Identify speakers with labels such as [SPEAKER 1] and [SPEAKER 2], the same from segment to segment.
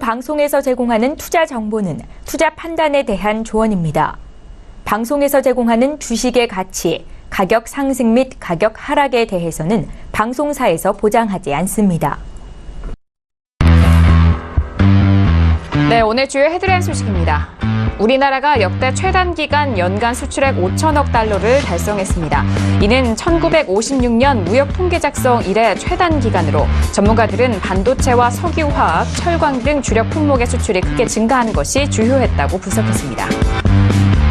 [SPEAKER 1] 방송에서 제공하는 투자 정보는 투자 판단에 대한 조언입니다. 방송에서 제공하는 주식의 가치, 가격 상승 및 가격 하락에 대해서는 방송사에서 보장하지 않습니다.
[SPEAKER 2] 네, 오늘 주요 헤드라인 소식입니다. 우리나라가 역대 최단기간 연간 수출액 5천억 달러를 달성했습니다. 이는 1956년 무역 통계 작성 이래 최단기간으로 전문가들은 반도체와 석유화학, 철강 등 주력 품목의 수출이 크게 증가한 것이 주요했다고 분석했습니다.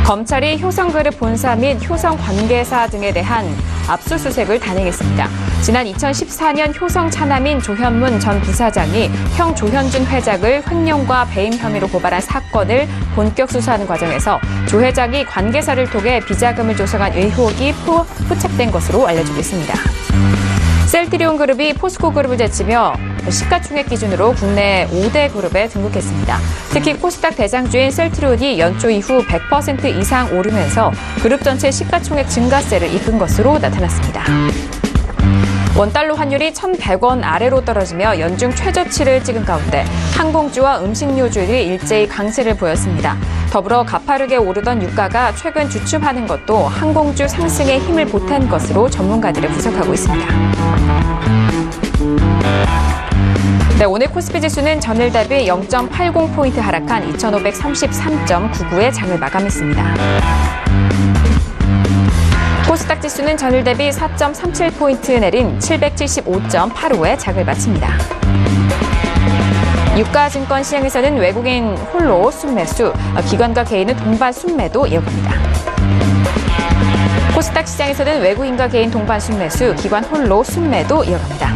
[SPEAKER 2] 검찰이 효성그룹 본사 및 효성 관계사 등에 대한 압수수색을 단행했습니다. 지난 2014년 효성 차남인 조현문 전 부사장이 형 조현준 회장을 횡령과 배임 혐의로 고발한 사건을 본격 수사하는 과정에서 조 회장이 관계사를 통해 비자금을 조성한 의혹이 포착된 것으로 알려지고 있습니다. 셀트리온 그룹이 포스코 그룹을 제치며 시가총액 기준으로 국내 5대 그룹에 등극했습니다. 특히 코스닥 대장주인 셀트리온이 연초 이후 100% 이상 오르면서 그룹 전체 시가총액 증가세를 이끈 것으로 나타났습니다. 원달러 환율이 1,100원 아래로 떨어지며 연중 최저치를 찍은 가운데 항공주와 음식료주들이 일제히 강세를 보였습니다. 더불어 가파르게 오르던 유가가 최근 주춤하는 것도 항공주 상승에 힘을 보탠 것으로 전문가들은 분석하고 있습니다. 네, 오늘 코스피 지수는 전일 대비 0.80포인트 하락한 2,533.99의 장을 마감했습니다. 코스닥 지수는 전일 대비 4.37포인트 내린 775.85의 장을 마칩니다. 유가증권 시장에서는 외국인 홀로 순매수, 기관과 개인은 동반 순매도 이어갑니다. 코스닥 시장에서는 외국인과 개인 동반 순매수, 기관 홀로 순매도 이어갑니다.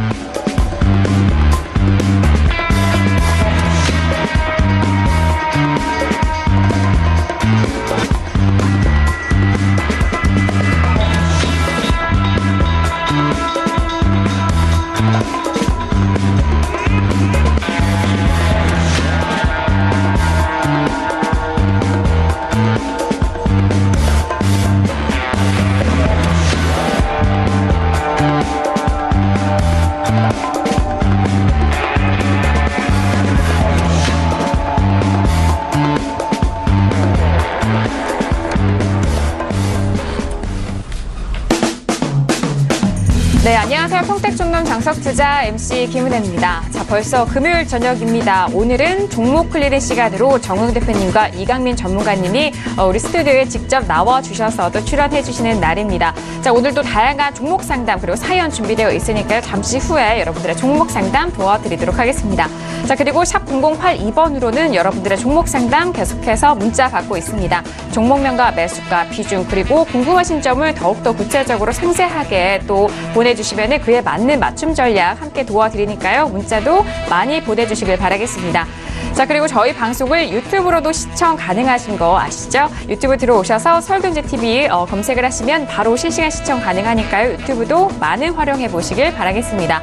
[SPEAKER 2] 네, 안녕하세요. 평택종론 장석투자 MC 김은혜입니다. 자, 벌써 금요일 저녁입니다. 오늘은 종목 클리링 시간으로 정웅 대표님과 이강민 전문가님이 우리 스튜디오에 직접 나와주셔서 또 출연해주시는 날입니다. 자, 오늘도 다양한 종목 상담 그리고 사연 준비되어 있으니까요. 잠시 후에 여러분들의 종목 상담 도와드리도록 하겠습니다. 자, 그리고 샵 0082번으로는 여러분들의 종목 상담 계속해서 문자 받고 있습니다. 종목명과 매수가, 비중, 그리고 궁금하신 점을 더욱더 구체적으로 상세하게 또 보내주시면 그에 맞는 맞춤 전략 함께 도와드리니까요. 문자도 많이 보내주시길 바라겠습니다. 자, 그리고 저희 방송을 유튜브로도 시청 가능하신 거 아시죠? 유튜브 들어오셔서 설경제TV 검색을 하시면 바로 실시간 시청 가능하니까요. 유튜브도 많은 활용해 보시길 바라겠습니다.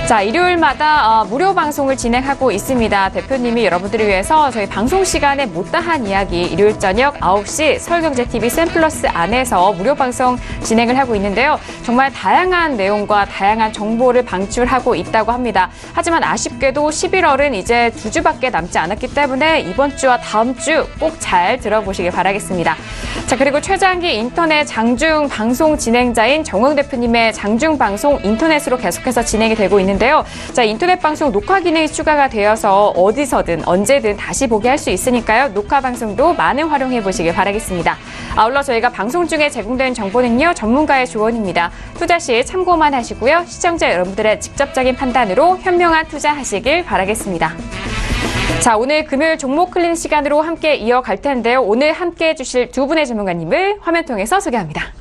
[SPEAKER 2] 자, 일요일마다 무료 방송을 진행하고 있습니다. 대표님이 여러분들을 위해서 저희 방송 시간에 못다한 이야기 일요일 저녁 9시 설경제TV 샘플러스 안에서 무료 방송 진행을 하고 있는데요. 정말 다양한 내용과 다양한 정보를 방출하고 있다고 합니다. 하지만 아쉽게도 11월은 이제 2주밖에 남지 않았기 때문에 이번 주와 다음 주 꼭 잘 들어보시길 바라겠습니다. 자, 그리고 최장기 인터넷 장중 방송 진행자인 정웅 대표님의 장중 방송 인터넷으로 계속해서 진행이 되고 있는데요. 자, 인터넷 방송 녹화 기능이 추가가 되어서 어디서든 언제든 다시 보게 할 수 있으니까요. 녹화 방송도 많은 활용해 보시길 바라겠습니다. 아울러 저희가 방송 중에 제공되는 정보는요. 전문가의 조언입니다. 투자 시 참고만 하시고요. 시청자 여러분들의 직접적인 판단으로 현명한 투자하시길 바라겠습니다. 자, 오늘 금요일 종목 클린 시간으로 함께 이어갈 텐데요. 오늘 함께 해주실 두 분의 전문가님을 화면 통해서 소개합니다.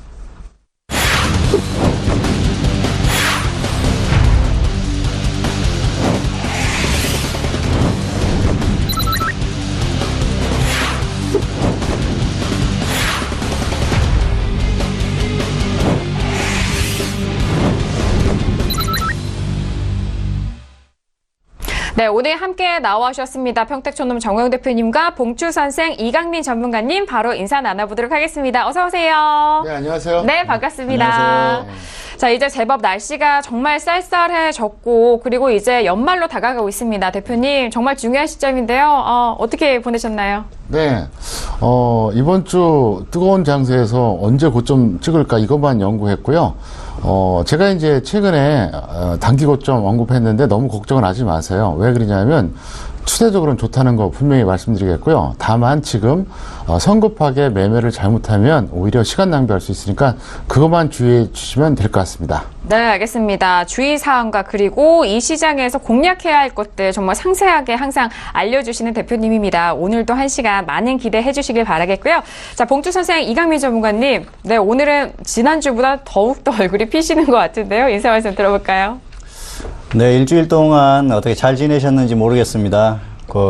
[SPEAKER 2] 네, 오늘 함께 나와주셨습니다. 평택촌놈 정우영 대표님과 봉추선생 이강민 전문가님 바로 인사 나눠보도록 하겠습니다. 어서 오세요.
[SPEAKER 3] 네, 안녕하세요.
[SPEAKER 2] 네, 반갑습니다.
[SPEAKER 3] 안녕하세요.
[SPEAKER 2] 자, 이제 제법 날씨가 정말 쌀쌀해졌고, 그리고 이제 연말로 다가가고 있습니다. 대표님, 정말 중요한 시점인데요. 어떻게 보내셨나요?
[SPEAKER 3] 네, 이번 주 뜨거운 장세에서 언제 고점 찍을까 이것만 연구했고요. 제가 이제 최근에 단기 고점 언급했는데 너무 걱정을 하지 마세요. 왜 그러냐면 추세적으로는 좋다는 거 분명히 말씀드리겠고요. 다만 지금 성급하게 매매를 잘못하면 오히려 시간 낭비할 수 있으니까 그것만 주의해 주시면 될 것 같습니다.
[SPEAKER 2] 네, 알겠습니다. 주의사항과 그리고 이 시장에서 공략해야 할 것들 정말 상세하게 항상 알려주시는 대표님입니다. 오늘도 1시간 많은 기대해 주시길 바라겠고요. 자, 봉투 선생 이강민 전문가님. 네, 오늘은 지난주보다 더욱더 얼굴이 피시는 것 같은데요. 인사 말씀 들어볼까요?
[SPEAKER 4] 네, 일주일 동안 어떻게 잘 지내셨는지 모르겠습니다.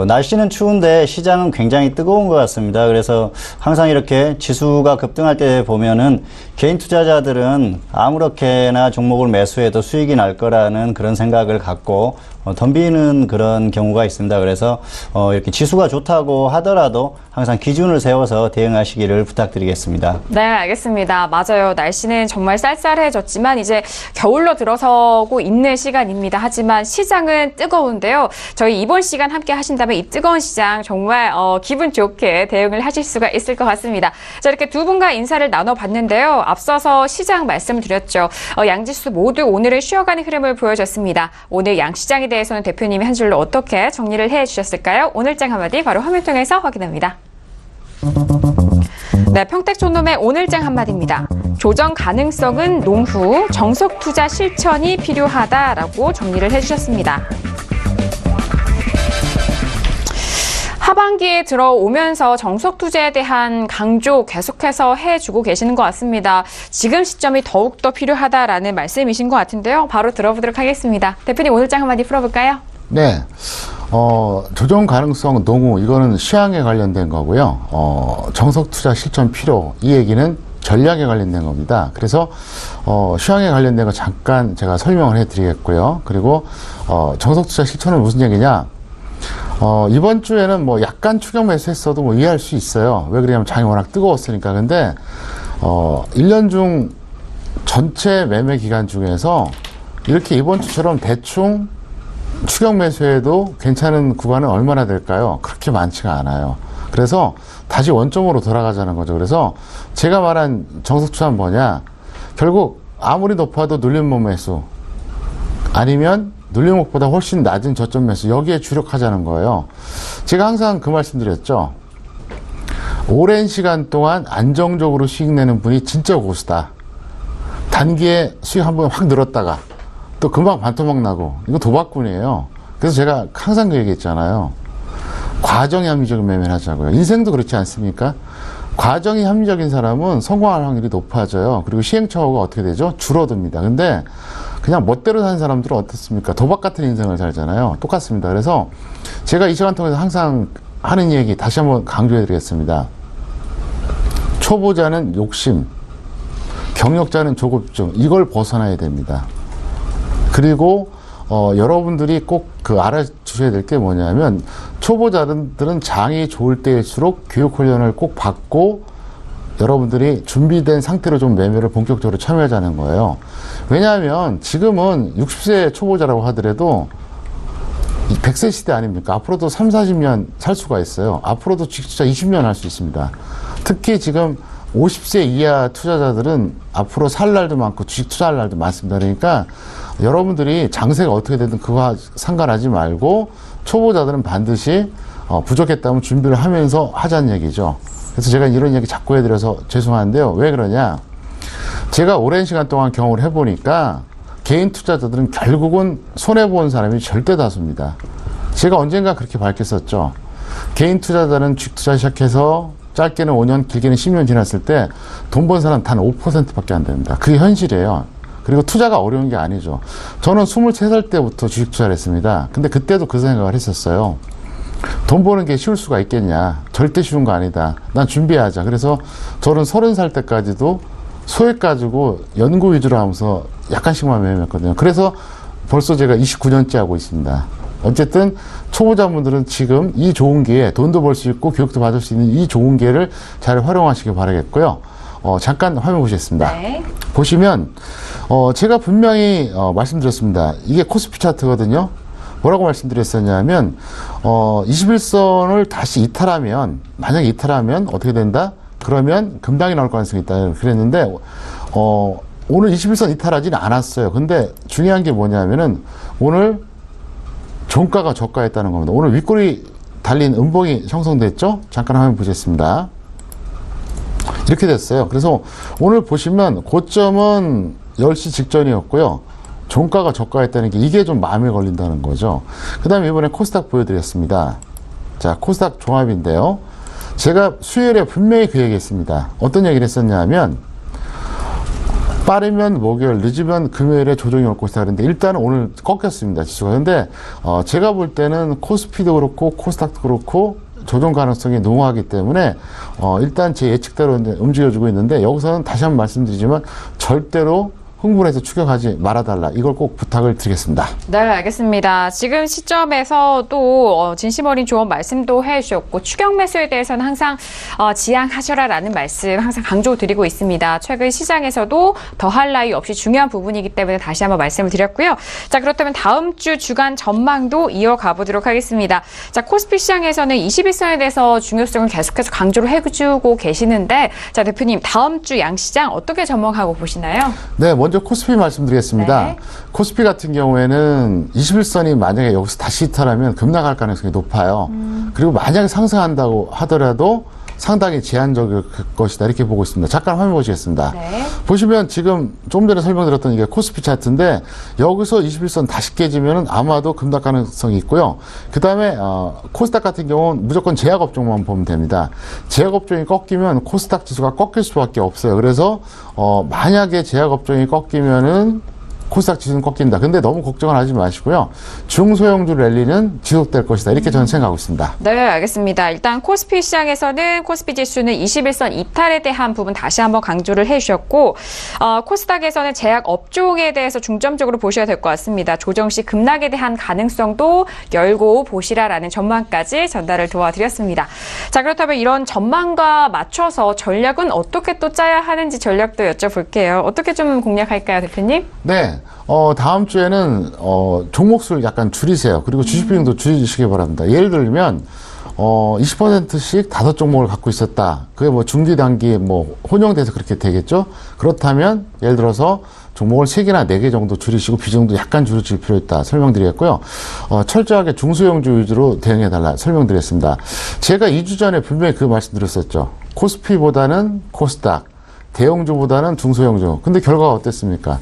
[SPEAKER 4] 날씨는 추운데 시장은 굉장히 뜨거운 것 같습니다. 그래서 항상 이렇게 지수가 급등할 때 보면은 개인 투자자들은 아무렇게나 종목을 매수해도 수익이 날 거라는 그런 생각을 갖고 덤비는 그런 경우가 있습니다. 그래서 이렇게 지수가 좋다고 하더라도 항상 기준을 세워서 대응하시기를 부탁드리겠습니다.
[SPEAKER 2] 네, 알겠습니다. 맞아요. 날씨는 정말 쌀쌀해졌지만 이제 겨울로 들어서고 있는 시간입니다. 하지만 시장은 뜨거운데요. 저희 이번 시간 함께 하신다면 이 뜨거운 시장 정말 기분 좋게 대응을 하실 수가 있을 것 같습니다. 자, 이렇게 두 분과 인사를 나눠봤는데요. 앞서서 시장 말씀드렸죠. 양지수 모두 오늘은 쉬어가는 흐름을 보여줬습니다. 오늘 양시장에 대해서는 대표님이 한 줄로 어떻게 정리를 해주셨을까요? 오늘장 한마디 바로 화면 통해서 확인합니다. 네, 평택촌놈의 오늘장 한마디입니다. 조정 가능성은 농후, 정석 투자 실천이 필요하다라고 정리를 해주셨습니다. 하반기에 들어오면서 정석 투자에 대한 강조 계속해서 해주고 계시는 것 같습니다. 지금 시점이 더욱더 필요하다라는 말씀이신 것 같은데요. 바로 들어보도록 하겠습니다. 대표님 오늘장 한마디 풀어볼까요?
[SPEAKER 3] 네, 조정 가능성 농후 이거는 시황에 관련된 거고요. 정석 투자 실천 필요 이 얘기는 전략에 관련된 겁니다. 그래서 시황에 관련된 거 잠깐 제가 설명을 해드리겠고요. 그리고 정석 투자 실천은 무슨 얘기냐? 이번 주에는 뭐 약간 추격 매수 했어도 뭐 이해할 수 있어요. 왜 그러냐면 장이 워낙 뜨거웠으니까. 근데 1년 중 전체 매매 기간 중에서 이렇게 이번 주처럼 대충 추격 매수해도 괜찮은 구간은 얼마나 될까요? 그렇게 많지가 않아요. 그래서 다시 원점으로 돌아가자는 거죠. 그래서 제가 말한 정석 투자는 뭐냐? 결국 아무리 높아도 눌림목 매수 아니면 눌림목보다 훨씬 낮은 저점 매수 여기에 주력하자는 거예요. 제가 항상 그 말씀드렸죠. 오랜 시간 동안 안정적으로 수익 내는 분이 진짜 고수다. 단기에 수익 한번 확 늘었다가 또 금방 반토막 나고 이거 도박꾼이에요. 그래서 제가 항상 그 얘기했잖아요. 과정이 합리적인 매매를 하자고요. 인생도 그렇지 않습니까? 과정이 합리적인 사람은 성공할 확률이 높아져요. 그리고 시행착오가 어떻게 되죠? 줄어듭니다. 근데 그냥 멋대로 사는 사람들은 어떻습니까? 도박 같은 인생을 살잖아요. 똑같습니다. 그래서 제가 이 시간 통해서 항상 하는 얘기 다시 한번 강조해 드리겠습니다. 초보자는 욕심, 경력자는 조급증, 이걸 벗어나야 됩니다. 그리고 여러분들이 꼭 알아주셔야 될 게 뭐냐면 초보자들은 장이 좋을 때일수록 교육 훈련을 꼭 받고 여러분들이 준비된 상태로 좀 매매를 본격적으로 참여하자는 거예요. 왜냐하면 지금은 60세 초보자라고 하더라도 100세 시대 아닙니까? 앞으로도 3, 40년 살 수가 있어요. 앞으로도 주식투자 20년 할 수 있습니다. 특히 지금 50세 이하 투자자들은 앞으로 살 날도 많고 주식 투자할 날도 많습니다. 그러니까 여러분들이 장세가 어떻게 되든 그거 상관하지 말고 초보자들은 반드시 부족했다면 준비를 하면서 하자는 얘기죠. 그래서 제가 이런 얘기 자꾸 해드려서 죄송한데요. 왜 그러냐? 제가 오랜 시간 동안 경험을 해보니까 개인 투자자들은 결국은 손해본 사람이 절대 다수입니다. 제가 언젠가 그렇게 밝혔었죠. 개인 투자자는 주식 투자 시작해서 짧게는 5년, 길게는 10년 지났을 때 돈 번 사람 단 5%밖에 안 됩니다. 그게 현실이에요. 그리고 투자가 어려운 게 아니죠. 저는 23살 때부터 주식 투자를 했습니다. 근데 그때도 그 생각을 했었어요. 돈 버는 게 쉬울 수가 있겠냐. 절대 쉬운 거 아니다. 난 준비하자. 그래서 저는 30살 때까지도 소액 가지고 연구 위주로 하면서 약간씩만 매매했거든요. 그래서 벌써 제가 29년째 하고 있습니다. 어쨌든 초보자분들은 지금 이 좋은 기회, 돈도 벌 수 있고 교육도 받을 수 있는 이 좋은 기회를 잘 활용하시길 바라겠고요. 잠깐 화면 보시겠습니다.
[SPEAKER 2] 네.
[SPEAKER 3] 보시면 제가 분명히 말씀드렸습니다. 이게 코스피 차트거든요. 뭐라고 말씀드렸었냐면 21선을 다시 이탈하면, 만약에 이탈하면 어떻게 된다? 그러면 급락이 나올 가능성이 있다 그랬는데 오늘 21선 이탈하지는 않았어요. 근데 중요한 게 뭐냐면은 오늘 종가가 저가했다는 겁니다. 오늘 윗골이 달린 음봉이 형성됐죠? 잠깐 화면 보겠습니다. 이렇게 됐어요. 그래서 오늘 보시면 고점은 10시 직전이었고요. 종가가 저가했다는 게 이게 좀 마음에 걸린다는 거죠. 그 다음에 이번에 코스닥 보여드렸습니다. 자, 코스닥 종합인데요. 제가 수요일에 분명히 그 얘기 했습니다. 어떤 얘기를 했었냐면 빠르면 목요일, 늦으면 금요일에 조정이 올 것이다 그랬는데 일단은 오늘 꺾였습니다. 지수가. 근데 제가 볼 때는 코스피도 그렇고 코스닥도 그렇고 조정 가능성이 농후하기 때문에 일단 제 예측대로 이제 움직여주고 있는데 여기서는 다시 한번 말씀드리지만 절대로 흥분해서 추격하지 말아달라. 이걸 꼭 부탁을 드리겠습니다.
[SPEAKER 2] 네, 알겠습니다. 지금 시점에서 또 진심 어린 조언 말씀도 해주셨고 추격 매수에 대해서는 항상 지양하셔라라는 말씀 항상 강조드리고 있습니다. 최근 시장에서도 더할 나위 없이 중요한 부분이기 때문에 다시 한번 말씀을 드렸고요. 자, 그렇다면 다음 주 주간 전망도 이어가 보도록 하겠습니다. 자, 코스피 시장에서는 21선에 대해서 중요성을 계속해서 강조를 해주고 계시는데 자, 대표님 다음 주 양시장 어떻게 전망하고 보시나요?
[SPEAKER 3] 네, 먼저 코스피 말씀드리겠습니다.
[SPEAKER 2] 네.
[SPEAKER 3] 코스피 같은 경우에는 21선이 만약에 여기서 다시 이탈하면 급락할 가능성이 높아요. 그리고 만약에 상승한다고 하더라도 상당히 제한적일 것이다. 이렇게 보고 있습니다. 잠깐 화면 보시겠습니다.
[SPEAKER 2] 네.
[SPEAKER 3] 보시면 지금 좀 전에 설명드렸던 이게 코스피 차트인데 여기서 21선 다시 깨지면 아마도 급락 가능성이 있고요. 그 다음에 코스닥 같은 경우는 무조건 제약업종만 보면 됩니다. 제약업종이 꺾이면 코스닥 지수가 꺾일 수밖에 없어요. 그래서 만약에 제약업종이 꺾이면은 코스닥 지수는 꺾인다. 근데 너무 걱정을 하지 마시고요. 중소형주 랠리는 지속될 것이다. 이렇게 저는 생각하고 있습니다.
[SPEAKER 2] 네, 알겠습니다. 일단 코스피 시장에서는 코스피 지수는 21선 이탈에 대한 부분 다시 한번 강조를 해주셨고 코스닥에서는 제약 업종에 대해서 중점적으로 보셔야 될 것 같습니다. 조정 시 급락에 대한 가능성도 열고 보시라라는 전망까지 전달을 도와드렸습니다. 자, 그렇다면 이런 전망과 맞춰서 전략은 어떻게 또 짜야 하는지 전략도 여쭤볼게요. 어떻게 좀 공략할까요, 대표님?
[SPEAKER 3] 네. 다음 주에는, 종목수를 약간 줄이세요. 그리고 주식 비중도 줄이시기 바랍니다. 예를 들면, 20%씩 5종목을 갖고 있었다. 그게 뭐 중기, 단기, 뭐, 혼용돼서 그렇게 되겠죠? 그렇다면, 예를 들어서, 종목을 3개나 4개 정도 줄이시고 비중도 약간 줄여줄 필요 있다. 설명드리겠고요. 철저하게 중소형주 위주로 대응해달라. 설명드렸습니다. 제가 2주 전에 분명히 그 말씀드렸었죠. 코스피보다는 코스닥, 대형주보다는 중소형주. 근데 결과가 어땠습니까?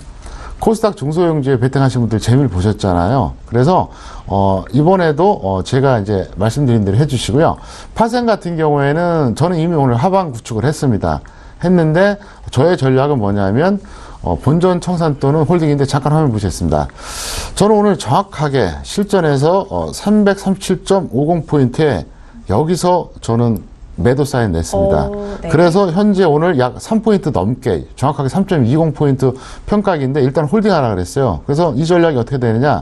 [SPEAKER 3] 코스닥 중소형주에 베팅하신 분들 재미를 보셨잖아요. 그래서 이번에도 제가 이제 말씀드린 대로 해주시고요. 파생 같은 경우에는 저는 이미 오늘 하방 구축을 했는데 저의 전략은 뭐냐면 본전 청산 또는 홀딩인데 잠깐 화면 보시겠습니다. 저는 오늘 정확하게 실전에서 337.50포인트에 여기서 저는 매도 사인 냈습니다.
[SPEAKER 2] 네.
[SPEAKER 3] 그래서 현재 오늘 약 3포인트 넘게 정확하게 3.20포인트 평가기인데 일단 홀딩하라 그랬어요. 그래서 이 전략이 어떻게 되느냐.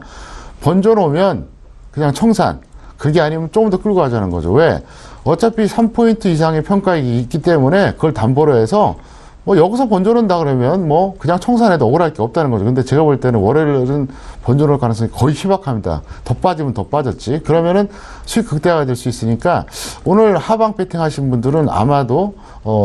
[SPEAKER 3] 번전 오면 그냥 청산. 그게 아니면 조금 더 끌고 가자는 거죠. 왜? 어차피 3포인트 이상의 평가익이 있기 때문에 그걸 담보로 해서 뭐 여기서 번전 온다 그러면 뭐 그냥 청산해도 억울할 게 없다는 거죠. 근데 제가 볼 때는 월요일은 번전 올 가능성이 거의 희박합니다. 더 빠지면 더 빠졌지. 그러면은 수익 극대화가 될 수 있으니까 오늘 하방 배팅 하신 분들은 아마도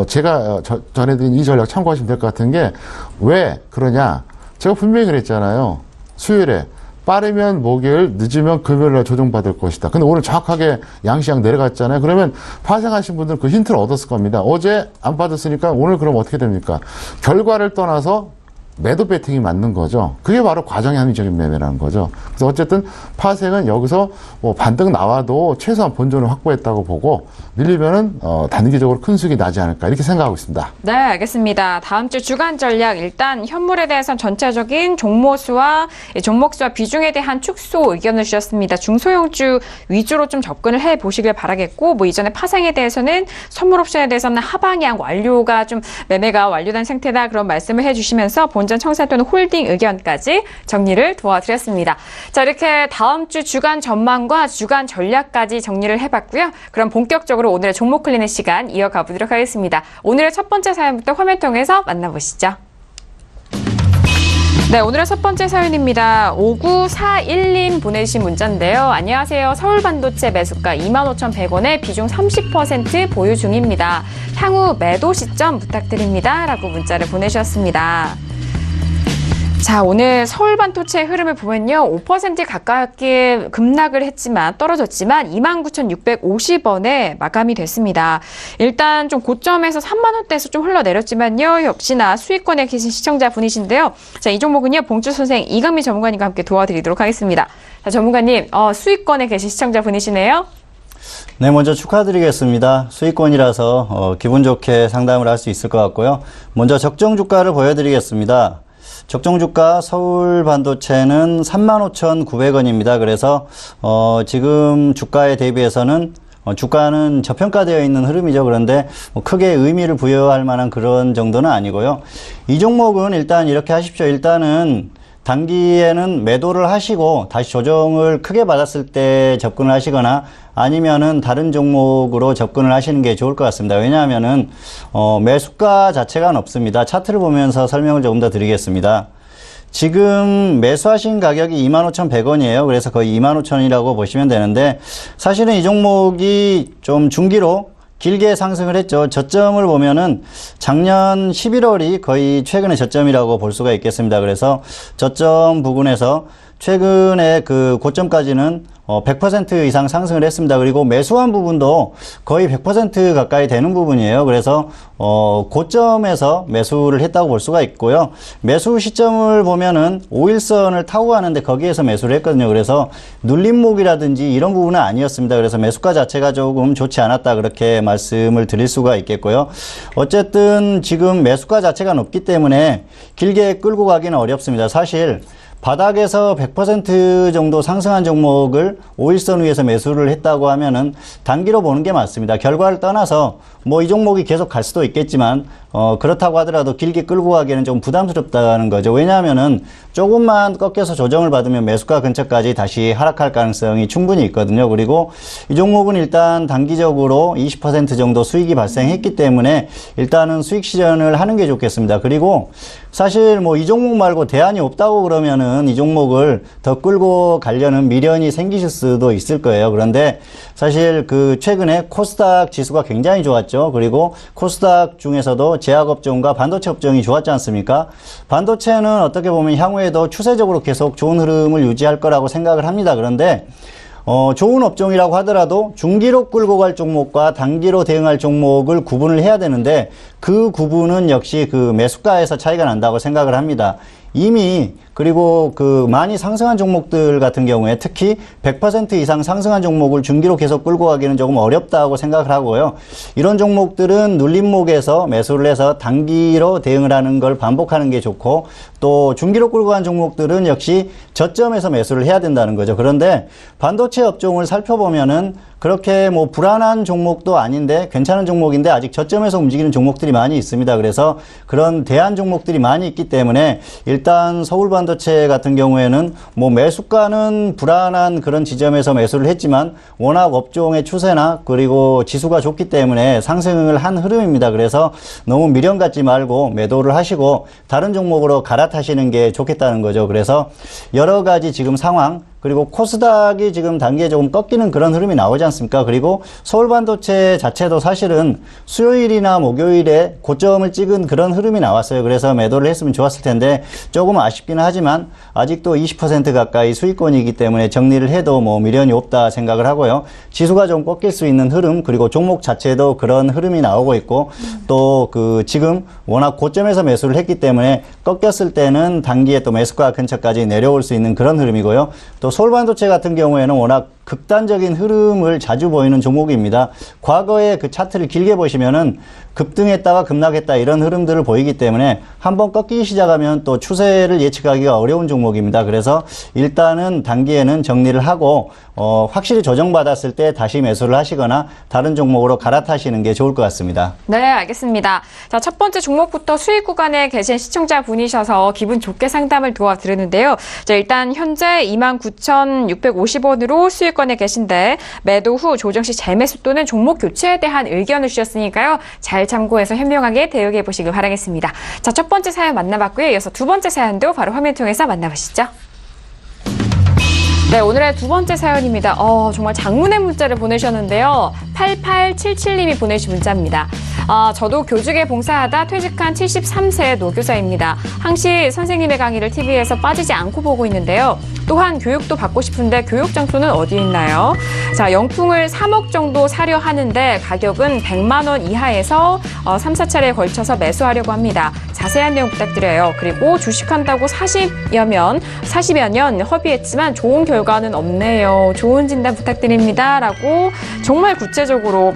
[SPEAKER 3] 제가 전해드린 이 전략 참고하시면 될 것 같은 게 왜 그러냐. 제가 분명히 그랬잖아요. 수요일에 빠르면 목요일, 늦으면 금요일날 조정받을 것이다. 근데 오늘 정확하게 양시장 내려갔잖아요. 그러면 파생하신 분들은 그 힌트를 얻었을 겁니다. 어제 안 받았으니까 오늘 그럼 어떻게 됩니까? 결과를 떠나서 매도 배팅이 맞는 거죠. 그게 바로 과정의 합리적인 매매라는 거죠. 그래서 어쨌든 파생은 여기서 뭐 반등 나와도 최소한 본전을 확보했다고 보고 밀리면은 단기적으로 큰 수익이 나지 않을까 이렇게 생각하고 있습니다.
[SPEAKER 2] 네, 알겠습니다. 다음 주 주간 전략 일단 현물에 대해서는 전체적인 종목수와 비중에 대한 축소 의견을 주셨습니다. 중소형주 위주로 좀 접근을 해보시길 바라겠고 뭐 이전에 파생에 대해서는 선물 옵션에 대해서는 하방향 완료가 좀 매매가 완료된 상태다 그런 말씀을 해주시면서 원전 청산 또는 홀딩 의견까지 정리를 도와드렸습니다. 자, 이렇게 다음 주 주간 전망과 주간 전략까지 정리를 해봤고요. 그럼 본격적으로 오늘의 종목 클리닉 시간 이어가 보도록 하겠습니다. 오늘의 첫 번째 사연부터 화면 통해서 만나보시죠. 네, 오늘의 첫 번째 사연입니다. 5941님 보내주신 문자인데요. 안녕하세요. 서울반도체 매수가 25,100원에 비중 30% 보유 중입니다. 향후 매도 시점 부탁드립니다. 라고 문자를 보내주셨습니다. 자, 오늘 서울반도체 흐름을 보면요. 5% 가깝게 급락을 했지만 떨어졌지만 29,650원에 마감이 됐습니다. 일단 좀 고점에서 3만 원대에서 좀 흘러내렸지만요. 역시나 수익권에 계신 시청자분이신데요. 자, 이 종목은요. 봉주 선생 이강민 전문가님과 함께 도와드리도록 하겠습니다. 자, 전문가님, 수익권에 계신 시청자분이시네요.
[SPEAKER 4] 네, 먼저 축하드리겠습니다. 수익권이라서 기분 좋게 상담을 할 수 있을 것 같고요. 먼저 적정 주가를 보여드리겠습니다. 적정 주가 서울 반도체는 35,900원입니다. 그래서 지금 주가에 대비해서는 주가는 저평가되어 있는 흐름이죠. 그런데 크게 의미를 부여할 만한 그런 정도는 아니고요. 이 종목은 일단 이렇게 하십시오. 일단은 단기에는 매도를 하시고 다시 조정을 크게 받았을 때 접근을 하시거나 아니면은 다른 종목으로 접근을 하시는 게 좋을 것 같습니다. 왜냐하면은 매수가 자체가 높습니다. 차트를 보면서 설명을 조금 더 드리겠습니다. 지금 매수하신 가격이 25,100원이에요. 그래서 거의 25,000원이라고 보시면 되는데 사실은 이 종목이 좀 중기로 길게 상승을 했죠. 저점을 보면은 작년 11월이 거의 최근의 저점이라고 볼 수가 있겠습니다. 그래서 저점 부근에서 최근에 그 고점까지는 100% 이상 상승을 했습니다. 그리고 매수한 부분도 거의 100% 가까이 되는 부분이에요. 그래서 고점에서 매수를 했다고 볼 수가 있고요. 매수 시점을 보면은 5일선을 타고 가는데 거기에서 매수를 했거든요. 그래서 눌림목이라든지 이런 부분은 아니었습니다. 그래서 매수가 자체가 조금 좋지 않았다 그렇게 말씀을 드릴 수가 있겠고요. 어쨌든 지금 매수가 자체가 높기 때문에 길게 끌고 가기는 어렵습니다. 사실 바닥에서 100% 정도 상승한 종목을 5일선 위에서 매수를 했다고 하면은 단기로 보는 게 맞습니다. 결과를 떠나서 뭐 이 종목이 계속 갈 수도 있겠지만 그렇다고 하더라도 길게 끌고 가기에는 좀 부담스럽다는 거죠. 왜냐하면은 조금만 꺾여서 조정을 받으면 매수가 근처까지 다시 하락할 가능성이 충분히 있거든요. 그리고 이 종목은 일단 단기적으로 20% 정도 수익이 발생했기 때문에 일단은 수익 실현을 하는 게 좋겠습니다. 그리고 사실 뭐 이 종목 말고 대안이 없다고 그러면은 이 종목을 더 끌고 가려는 미련이 생기실 수도 있을 거예요. 그런데 사실 그 최근에 코스닥 지수가 굉장히 좋았죠. 그리고 코스닥 중에서도 제약업종과 반도체 업종이 좋았지 않습니까? 반도체는 어떻게 보면 향후에도 추세적으로 계속 좋은 흐름을 유지할 거라고 생각을 합니다. 그런데 좋은 업종이라고 하더라도 중기로 끌고 갈 종목과 단기로 대응할 종목을 구분을 해야 되는데 그 구분은 역시 그 매수가에서 차이가 난다고 생각을 합니다. 이미 그리고 그 많이 상승한 종목들 같은 경우에 특히 100% 이상 상승한 종목을 중기로 계속 끌고 가기는 조금 어렵다고 생각을 하고요. 이런 종목들은 눌림목에서 매수를 해서 단기로 대응을 하는 걸 반복하는 게 좋고 또 중기로 끌고 간 종목들은 역시 저점에서 매수를 해야 된다는 거죠. 그런데 반도체 업종을 살펴보면은 그렇게 뭐 불안한 종목도 아닌데 괜찮은 종목인데 아직 저점에서 움직이는 종목들이 많이 있습니다. 그래서 그런 대안 종목들이 많이 있기 때문에 일단 서울 반도체 같은 경우에는 뭐 매수가는 불안한 그런 지점에서 매수를 했지만 워낙 업종의 추세나 그리고 지수가 좋기 때문에 상승을 한 흐름입니다. 그래서 너무 미련 갖지 말고 매도를 하시고 다른 종목으로 갈아타시는 게 좋겠다는 거죠. 그래서 여러 가지 지금 상황 그리고 코스닥이 지금 단기에 조금 꺾이는 그런 흐름이 나오지 않습니까? 그리고 서울 반도체 자체도 사실은 수요일이나 목요일에 고점을 찍은 그런 흐름이 나왔어요. 그래서 매도를 했으면 좋았을 텐데 조금 아쉽기는 하지만 아직도 20% 가까이 수익권이기 때문에 정리를 해도 뭐 미련이 없다 생각을 하고요. 지수가 좀 꺾일 수 있는 흐름 그리고 종목 자체도 그런 흐름이 나오고 있고 또 그 지금 워낙 고점에서 매수를 했기 때문에 꺾였을 때는 단기에 또 매수가 근처까지 내려올 수 있는 그런 흐름이고요. 또 서울 반도체 같은 경우에는 워낙 급단적인 흐름을 자주 보이는 종목입니다. 과거의 그 차트를 길게 보시면은 급등했다가 급락했다 이런 흐름들을 보이기 때문에 한번 꺾이기 시작하면 또 추세를 예측하기가 어려운 종목입니다. 그래서 일단은 단기에는 정리를 하고 확실히 조정받았을 때 다시 매수를 하시거나 다른 종목으로 갈아타시는 게 좋을 것 같습니다.
[SPEAKER 2] 네, 알겠습니다. 자, 첫 번째 종목부터 수익 구간에 계신 시청자분이셔서 기분 좋게 상담을 도와드리는데요. 자, 일단 현재 29,650원으로 수익권에 계신데 매도 후 조정 시 재매수 또는 종목 교체에 대한 의견을 주셨으니까요. 잘 참고해서 현명하게 대응해 보시길 바라겠습니다. 자, 첫 번째 사연 만나봤고요. 이어서 두 번째 사연도 바로 화면 통해서 만나보시죠. 네, 오늘의 두 번째 사연입니다. 정말 장문의 문자를 보내셨는데요. 8877님이 보내신 문자입니다. 저도 교직에 봉사하다 퇴직한 73세 노교사입니다. 항시 선생님의 강의를 TV에서 빠지지 않고 보고 있는데요. 또한 교육도 받고 싶은데 교육 장소는 어디 있나요? 자, 영풍을 3억 정도 사려 하는데 가격은 100만 원 이하에서 3, 4차례에 걸쳐서 매수하려고 합니다. 자세한 내용 부탁드려요. 그리고 주식한다고 40여 년 허비했지만 좋은 결과는 없네요. 좋은 진단 부탁드립니다. 라고 정말 구체적으로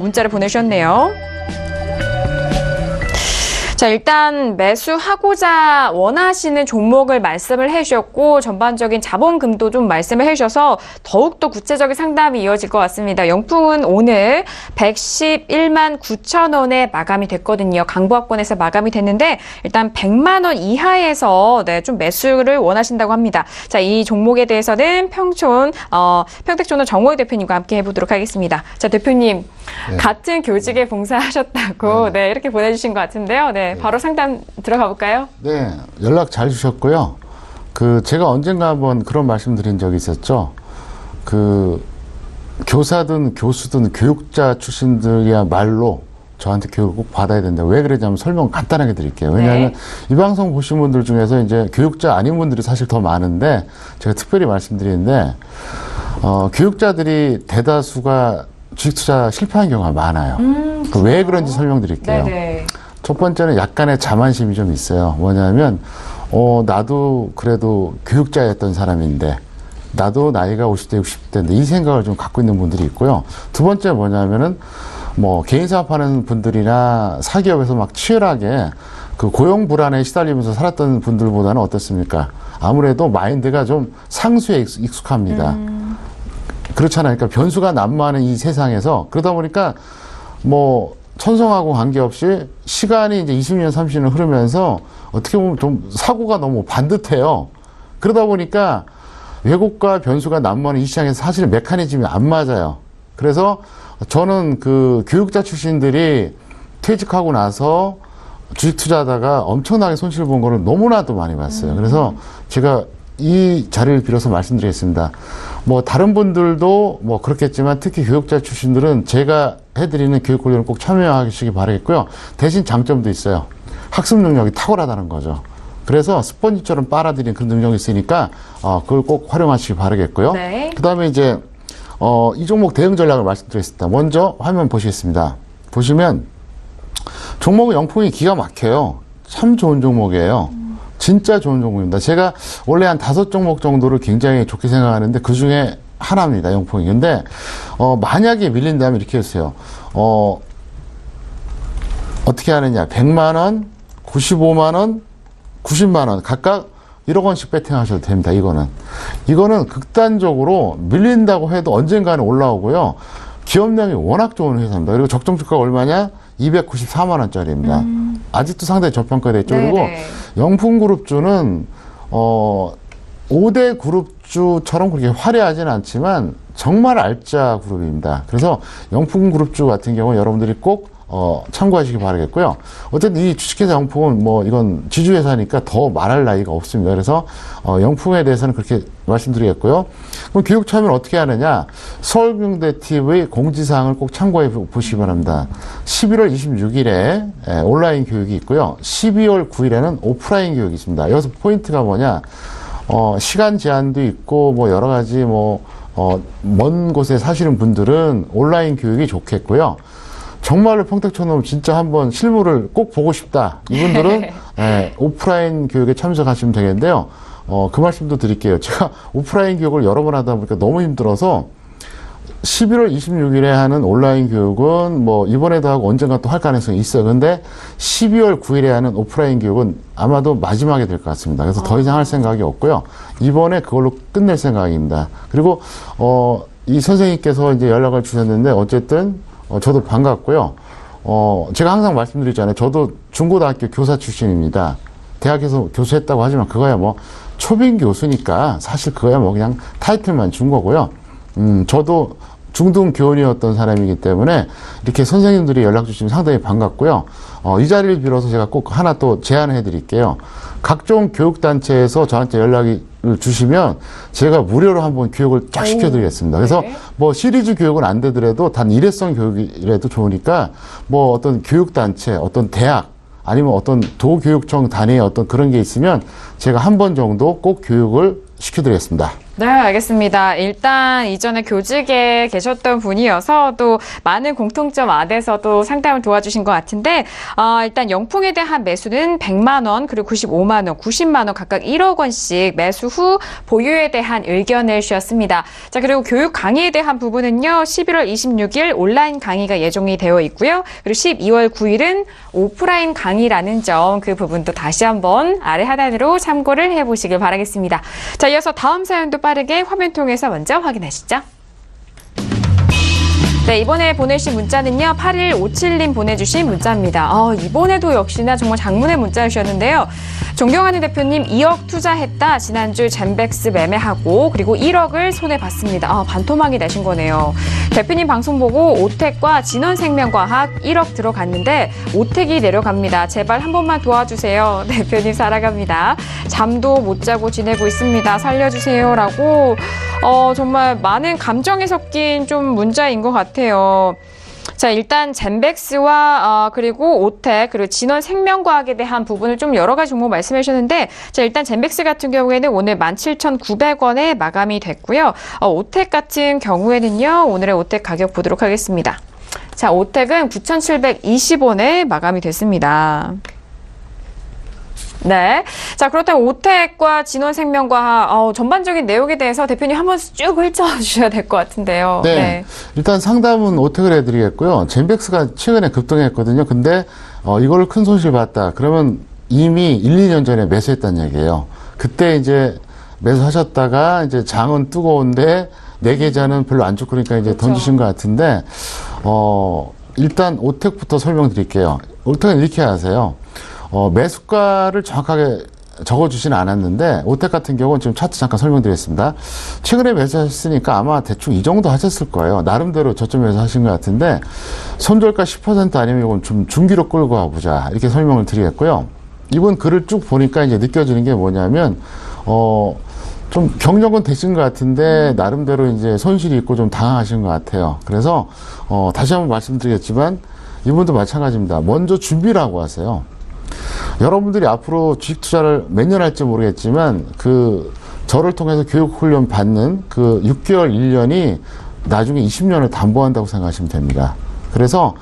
[SPEAKER 2] 문자를 보내주셨네요. 자, 일단 매수하고자 원하시는 종목을 말씀을 해주셨고 전반적인 자본금도 좀 말씀을 해주셔서 더욱더 구체적인 상담이 이어질 것 같습니다. 영풍은 오늘 111만 9천 원에 마감이 됐거든요. 강보합권에서 마감이 됐는데 일단 100만 원 이하에서 좀 매수를 원하신다고 합니다. 자, 이 종목에 대해서는 평택촌의 정호희 대표님과 함께 해보도록 하겠습니다. 자, 대표님. 네. 같은 교직에 봉사하셨다고 이렇게 보내주신 것 같은데요. 바로 상담 들어가 볼까요?
[SPEAKER 3] 네, 연락 잘 주셨고요. 제가 언젠가 한번 그런 말씀 드린 적이 있었죠. 교사든 교수든 교육자 출신들이야말로 저한테 교육을 꼭 받아야 된다. 왜 그러냐면 설명 간단하게 드릴게요. 왜냐하면 이 방송 보신 분들 중에서 이제 교육자 아닌 분들이 사실 더 많은데 제가 특별히 말씀드리는데 교육자들이 대다수가 주식투자 실패한 경우가 많아요. 왜 그런지 설명드릴게요. 네네. 첫 번째는 약간의 자만심이 좀 있어요. 뭐냐면 나도 그래도 교육자였던 사람인데 나도 나이가 50대 60대인데 이 생각을 좀 갖고 있는 분들이 있고요. 두 번째 뭐냐면은 개인 사업하는 분들이나 사기업에서 막 치열하게 고용 불안에 시달리면서 살았던 분들보다는 어떻습니까? 아무래도 마인드가 좀 상수에 익숙합니다. 그렇잖아요. 그러니까 변수가 난무하는 이 세상에서 그러다 보니까 천성하고 관계없이 시간이 이제 20년, 30년 흐르면서 어떻게 보면 좀 사고가 너무 반듯해요. 그러다 보니까 왜곡과 변수가 난무하는 이 시장에서 사실 메커니즘이 안 맞아요. 그래서 저는 교육자 출신들이 퇴직하고 나서 주식 투자하다가 엄청나게 손실 본 거를 너무나도 많이 봤어요. 그래서 제가 이 자리를 빌어서 말씀드리겠습니다. 다른 분들도 그렇겠지만 특히 교육자 출신들은 제가 해드리는 교육 훈련을 꼭 참여하시기 바라겠고요. 대신 장점도 있어요. 학습 능력이 탁월하다는 거죠. 그래서 스펀지처럼 빨아들이는 그런 능력이 있으니까 그걸 꼭 활용하시기 바라겠고요. 네. 그 다음에 이제 이 종목 대응 전략을 말씀드리겠습니다. 먼저 화면 보시겠습니다. 보시면 종목의 영풍이 기가 막혀요. 참 좋은 종목이에요. 진짜 좋은 종목입니다. 제가 원래 한 5종목 정도를 굉장히 좋게 생각하는데 그 중에 하나입니다. 영풍이. 근데 만약에 밀린다면 이렇게 했어요. 어떻게 하느냐. 100만 원, 95만 원, 90만 원 각각 1억 원씩 배팅하셔도 됩니다. 이거는 극단적으로 밀린다고 해도 언젠가는 올라오고요. 기업량이 워낙 좋은 회사입니다. 그리고 적정 주가가 얼마냐? 294만 원짜리입니다. 아직도 상당히 저평가되어 있죠. 그리고 영풍그룹주는 5대 그룹주처럼 그렇게 화려하진 않지만 정말 알짜 그룹입니다. 그래서 영풍그룹주 같은 경우 여러분들이 꼭 참고하시기 바라겠고요. 어쨌든 이 주식회사 영풍은 이건 지주회사니까 더 말할 나위가 없습니다. 그래서 영풍에 대해서는 그렇게 말씀드리겠고요. 그럼 교육 참여를 어떻게 하느냐? 서울경대 TV 공지사항을 꼭 참고해 보시기 바랍니다. 11월 26일에 온라인 교육이 있고요. 12월 9일에는 오프라인 교육이 있습니다. 여기서 포인트가 뭐냐? 시간 제한도 있고 여러 가지 먼 곳에 사시는 분들은 온라인 교육이 좋겠고요. 정말로 평택촌놈 진짜 한번 실물을 꼭 보고 싶다. 이분들은 오프라인 교육에 참석하시면 되겠는데요. 그 말씀도 드릴게요. 제가 오프라인 교육을 여러 번 하다 보니까 너무 힘들어서 11월 26일에 하는 온라인 교육은 뭐 이번에도 하고 언젠가 또 할 가능성이 있어요. 근데 12월 9일에 하는 오프라인 교육은 아마도 마지막이 될 것 같습니다. 그래서 더 이상 할 생각이 없고요. 이번에 그걸로 끝낼 생각입니다. 그리고 이 선생님께서 이제 연락을 주셨는데 어쨌든 저도 반갑고요. 제가 항상 말씀드리잖아요. 저도 중고등학교 교사 출신입니다. 대학에서 교수했다고 하지만 그거야 뭐 초빙 교수니까 사실 그거야 뭐 그냥 타이틀만 준 거고요. 저도 중등 교원이었던 사람이기 때문에 이렇게 선생님들이 연락 주시면 상당히 반갑고요. 이 자리를 빌어서 제가 꼭 하나 또 제안을 해드릴게요. 각종 교육단체에서 저한테 연락을 주시면 제가 무료로 한번 교육을 쫙 시켜드리겠습니다. 그래서
[SPEAKER 2] 네.
[SPEAKER 3] 뭐 시리즈 교육은 안 되더라도 단 일회성 교육이라도 좋으니까 뭐 어떤 교육단체, 어떤 대학, 아니면 어떤 도교육청 단위의 어떤 그런 게 있으면 제가 한 번 정도 꼭 교육을 시켜드리겠습니다.
[SPEAKER 2] 네, 알겠습니다. 일단 이전에 교직에 계셨던 분이어서 또 많은 공통점 안에서 또 상담을 도와주신 것 같은데 일단 영풍에 대한 매수는 100만 원 그리고 95만 원, 90만 원 각각 1억 원씩 매수 후 보유에 대한 의견을 주셨습니다. 자, 그리고 교육 강의에 대한 부분은요. 11월 26일 온라인 강의가 예정이 되어 있고요. 그리고 12월 9일은 오프라인 강의라는 점 그 부분도 다시 한번 아래 하단으로 참고를 해보시길 바라겠습니다. 자, 이어서 다음 사연도 빠르게 화면 통해서 먼저 확인하시죠. 네, 이번에 보내주신 문자는요. 8157님 보내주신 문자입니다. 이번에도 역시나 정말 장문의 문자 주셨는데요. 존경하는 대표님 2억 투자했다. 지난주 젠백스 매매하고 그리고 1억을 손해봤습니다. 반토막이 나신 거네요. 대표님 방송 보고 오텍과 진원생명과학 1억 들어갔는데 오텍이 내려갑니다. 제발 한 번만 도와주세요. 대표님 살아갑니다. 잠도 못 자고 지내고 있습니다. 살려주세요. 라고 정말 많은 감정이 섞인 좀 문자인 것 같아요. 자, 일단 젠백스와 그리고 오텍 그리고 진원생명과학에 대한 부분을 좀 여러 가지 종목 말씀해 주셨는데 자, 일단 젠백스 같은 경우에는 오늘 17,900원에 마감이 됐고요. 오텍 같은 경우에는요. 오늘의 오텍 가격 보도록 하겠습니다. 자, 오텍은 9,720원에 마감이 됐습니다. 네. 자, 그렇다면 오텍과 진원생명과학 전반적인 내용에 대해서 대표님 한번 쭉 훑어주셔야 될 것 같은데요.
[SPEAKER 3] 네. 일단 상담은 오텍을 해드리겠고요. 젠백스가 최근에 급등했거든요. 근데 이거를 큰 손실 봤다. 그러면 이미 1, 2년 전에 매수했다는 얘기예요. 그때 이제 매수하셨다가 이제 장은 뜨거운데 내 계좌는 별로 안 좋고 그러니까 이제
[SPEAKER 2] 그렇죠.
[SPEAKER 3] 던지신 것 같은데 일단 오텍부터 설명드릴게요. 오텍은 이렇게 하세요. 매수가를 정확하게 적어주지는 않았는데 오텍 같은 경우는 지금 차트 잠깐 설명드리겠습니다. 최근에 매수하셨으니까 아마 대충 이 정도 하셨을 거예요. 나름대로 저점에서 하신 것 같은데 손절가 10% 아니면 이건 좀 중기로 끌고 와보자 이렇게 설명을 드리겠고요. 이분 글을 쭉 보니까 이제 느껴지는 게 뭐냐면 좀 경력은 되신 것 같은데 나름대로 이제 손실이 있고 좀 당황하신 것 같아요. 그래서 다시 한번 말씀드리겠지만 이분도 마찬가지입니다. 먼저 준비를 하고 하세요. 여러분들이 앞으로 주식 투자를 몇 년 할지 모르겠지만 저를 통해서 교육 훈련 받는 6개월, 1년이 나중에 20년을 담보한다고 생각하시면 됩니다. 그래서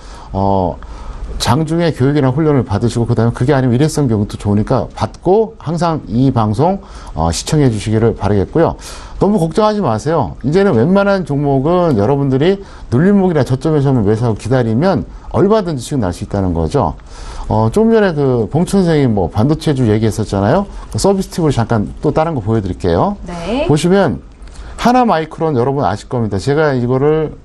[SPEAKER 3] 장중에 교육이나 훈련을 받으시고 그다음에 그게 아니면 일회성 교육도 좋으니까 받고 항상 이 방송 시청해 주시기를 바라겠고요. 너무 걱정하지 마세요. 이제는 웬만한 종목은 여러분들이 눌림목이나 저점에서만 매수하고 기다리면 얼마든지 수익 날 수 있다는 거죠. 좀 전에 봉춘 선생님 반도체주 얘기했었잖아요. 서비스 팁으로 잠깐 또 다른 거 보여드릴게요.
[SPEAKER 2] 네.
[SPEAKER 3] 보시면 하나마이크론 여러분 아실 겁니다. 제가 이거를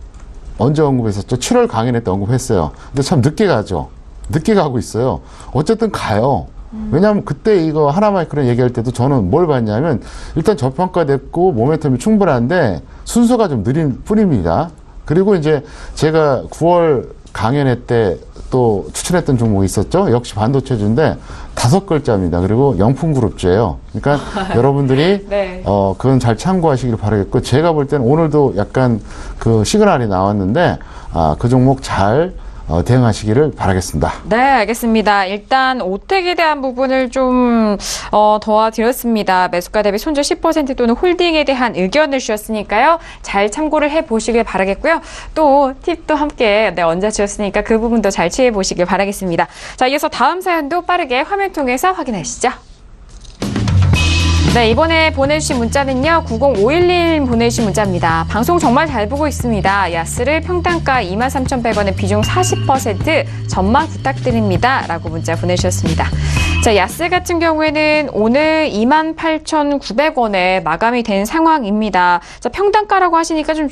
[SPEAKER 3] 언제 언급했었죠? 7월 강연회 때 언급했어요. 근데 참 늦게 가죠. 늦게 가고 있어요. 어쨌든 가요. 왜냐하면 그때 이거 하나마이크론 얘기할 때도 저는 뭘 봤냐면 일단 저평가됐고 모멘텀이 충분한데 순서가 좀 느린 뿐입니다. 그리고 이제 제가 9월 강연회 때 또 추천했던 종목이 있었죠. 역시 반도체주인데 5글자입니다. 그리고 영풍그룹주예요. 그러니까 여러분들이
[SPEAKER 2] 네.
[SPEAKER 3] 그건 잘 참고하시길 바라겠고 제가 볼 때는 오늘도 약간 시그널이 나왔는데 그 종목 잘 대응하시기를 바라겠습니다.
[SPEAKER 2] 네, 알겠습니다. 일단 오텍에 대한 부분을 좀 도와드렸습니다. 매수가 대비 손절 10% 또는 홀딩에 대한 의견을 주셨으니까요. 잘 참고를 해보시길 바라겠고요. 또 팁도 함께 얹어주셨으니까 그 부분도 잘 취해보시길 바라겠습니다. 자, 이어서 다음 사연도 빠르게 화면 통해서 확인하시죠. 네, 이번에 보내주신 문자는요. 90511 보내주신 문자입니다. 방송 정말 잘 보고 있습니다. 야스를 평단가 23,100원에 비중 40% 전망 부탁드립니다. 라고 문자 보내주셨습니다. 자, 야스 같은 경우에는 오늘 28,900원에 마감이 된 상황입니다. 자, 평단가라고 하시니까 좀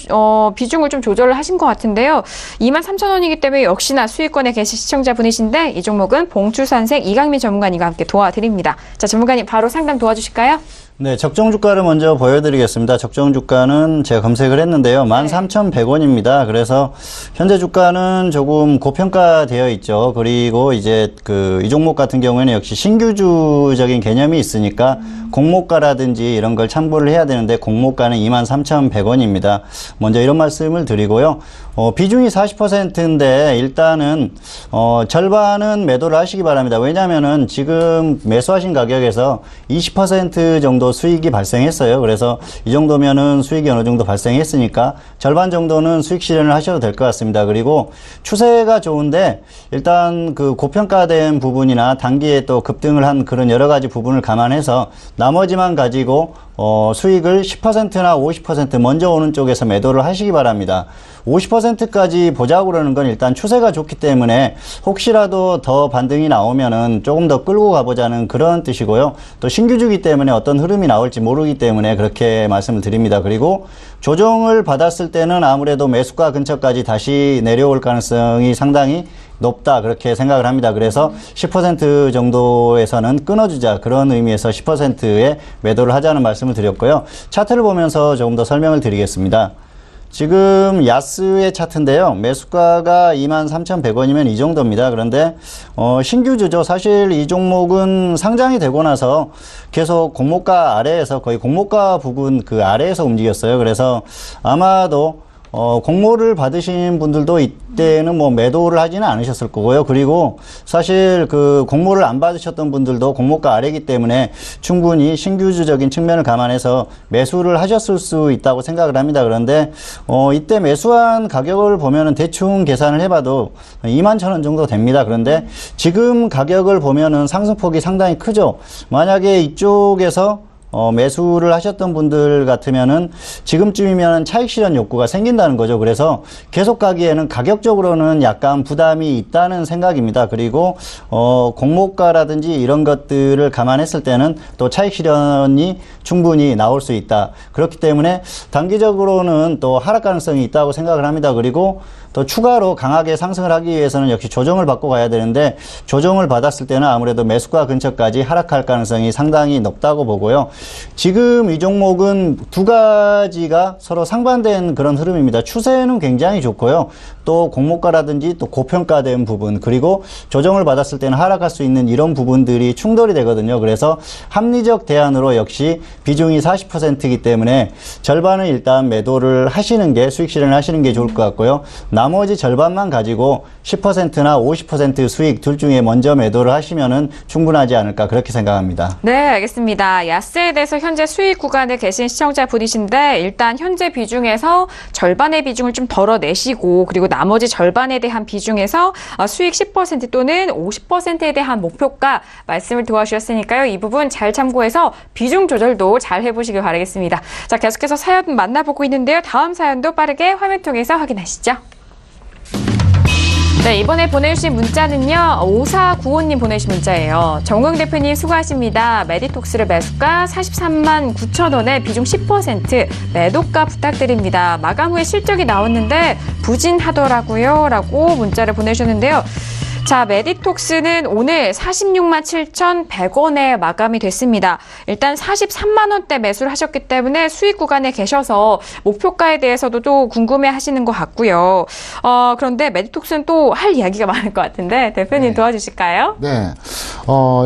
[SPEAKER 2] 비중을 좀 조절을 하신 것 같은데요. 23,000원이기 때문에 역시나 수익권에 계신 시청자분이신데 이 종목은 봉추산생 이강민 전문가님과 함께 도와드립니다. 자, 전문가님 바로 상담 도와주실까요?
[SPEAKER 4] 네, 적정 주가를 먼저 보여드리겠습니다. 적정 주가는 제가 검색을 했는데요. 13,100원입니다. 그래서 현재 주가는 조금 고평가되어 있죠. 그리고 이제 이 종목 같은 경우에는 역시 신규주적인 개념이 있으니까 공모가라든지 이런 걸 참고를 해야 되는데 공모가는 23,100원입니다. 먼저 이런 말씀을 드리고요. 비중이 40%인데 일단은 절반은 매도를 하시기 바랍니다. 왜냐하면은 지금 매수하신 가격에서 20% 정도 수익이 발생했어요. 그래서 이 정도면은 수익이 어느 정도 발생했으니까 절반 정도는 수익 실현을 하셔도 될 것 같습니다. 그리고 추세가 좋은데 일단 그 고평가된 부분이나 단기에 또 급등을 한 그런 여러 가지 부분을 감안해서 나머지만 가지고 수익을 10%나 50% 먼저 오는 쪽에서 매도를 하시기 바랍니다. 50%까지 보자고 그러는 건 일단 추세가 좋기 때문에 혹시라도 더 반등이 나오면은 조금 더 끌고 가보자는 그런 뜻이고요. 또 신규주기 때문에 어떤 흐름이 나올지 모르기 때문에 그렇게 말씀을 드립니다. 그리고 조정을 받았을 때는 아무래도 매수가 근처까지 다시 내려올 가능성이 상당히 높다 그렇게 생각을 합니다. 그래서 10% 정도에서는 끊어주자 그런 의미에서 10%의 매도를 하자는 말씀을 드렸고요. 차트를 보면서 조금 더 설명을 드리겠습니다. 지금 야스의 차트인데요. 매수가가 23,100원이면 이 정도입니다. 그런데 신규주죠. 사실 이 종목은 상장이 되고 나서 계속 공모가 아래에서 거의 공모가 부근 그 아래에서 움직였어요. 그래서 아마도 공모를 받으신 분들도 이때는 뭐 매도를 하지는 않으셨을 거고요. 그리고 사실 그 공모를 안 받으셨던 분들도 공모가 아래이기 때문에 충분히 신규주적인 측면을 감안해서 매수를 하셨을 수 있다고 생각을 합니다. 그런데 이때 매수한 가격을 보면은 대충 계산을 해봐도 21,000원 정도 됩니다. 그런데 지금 가격을 보면은 상승폭이 상당히 크죠. 만약에 이쪽에서 매수를 하셨던 분들 같으면은 지금쯤이면 차익 실현 욕구가 생긴다는 거죠. 그래서 계속 가기에는 가격적으로는 약간 부담이 있다는 생각입니다. 그리고 공모가라든지 이런 것들을 감안했을 때는 또 차익 실현이 충분히 나올 수 있다. 그렇기 때문에 단기적으로는 또 하락 가능성이 있다고 생각을 합니다. 그리고 또 추가로 강하게 상승을 하기 위해서는 역시 조정을 받고 가야 되는데 조정을 받았을 때는 아무래도 매수가 근처까지 하락할 가능성이 상당히 높다고 보고요. 지금 이 종목은 두 가지가 서로 상반된 그런 흐름입니다. 추세는 굉장히 좋고요. 또 공모가라든지 또 고평가된 부분 그리고 조정을 받았을 때는 하락할 수 있는 이런 부분들이 충돌이 되거든요. 그래서 합리적 대안으로 역시 비중이 40%이기 때문에 절반은 일단 매도를 하시는 게 수익 실현을 하시는 게 좋을 것 같고요. 나머지 절반만 가지고 10%나 50% 수익 둘 중에 먼저 매도를 하시면은 충분하지 않을까 그렇게 생각합니다.
[SPEAKER 2] 네, 알겠습니다. 야스에 대해서 현재 수익 구간에 계신 시청자분이신데 일단 현재 비중에서 절반의 비중을 좀 덜어내시고 그리고 나머지 절반에 대한 비중에서 수익 10% 또는 50%에 대한 목표가 말씀을 도와주셨으니까요. 이 부분 잘 참고해서 비중 조절도 잘 해보시길 바라겠습니다. 자, 계속해서 사연 만나보고 있는데요. 다음 사연도 빠르게 화면 통해서 확인하시죠. 네, 이번에 보내주신 문자는요. 5495님 보내주신 문자예요. 정웅 대표님 수고하십니다. 메디톡스를 매수가 43만 9천 원에 비중 10% 매도가 부탁드립니다. 마감 후에 실적이 나왔는데 부진하더라고요. 라고 문자를 보내주셨는데요. 자, 메디톡스는 오늘 46만 7,100원에 마감이 됐습니다. 일단 43만 원대 매수를 하셨기 때문에 수익 구간에 계셔서 목표가에 대해서도 또 궁금해 하시는 것 같고요. 그런데 메디톡스는 또 할 이야기가 많을 것 같은데 대표님 도와주실까요?
[SPEAKER 3] 네.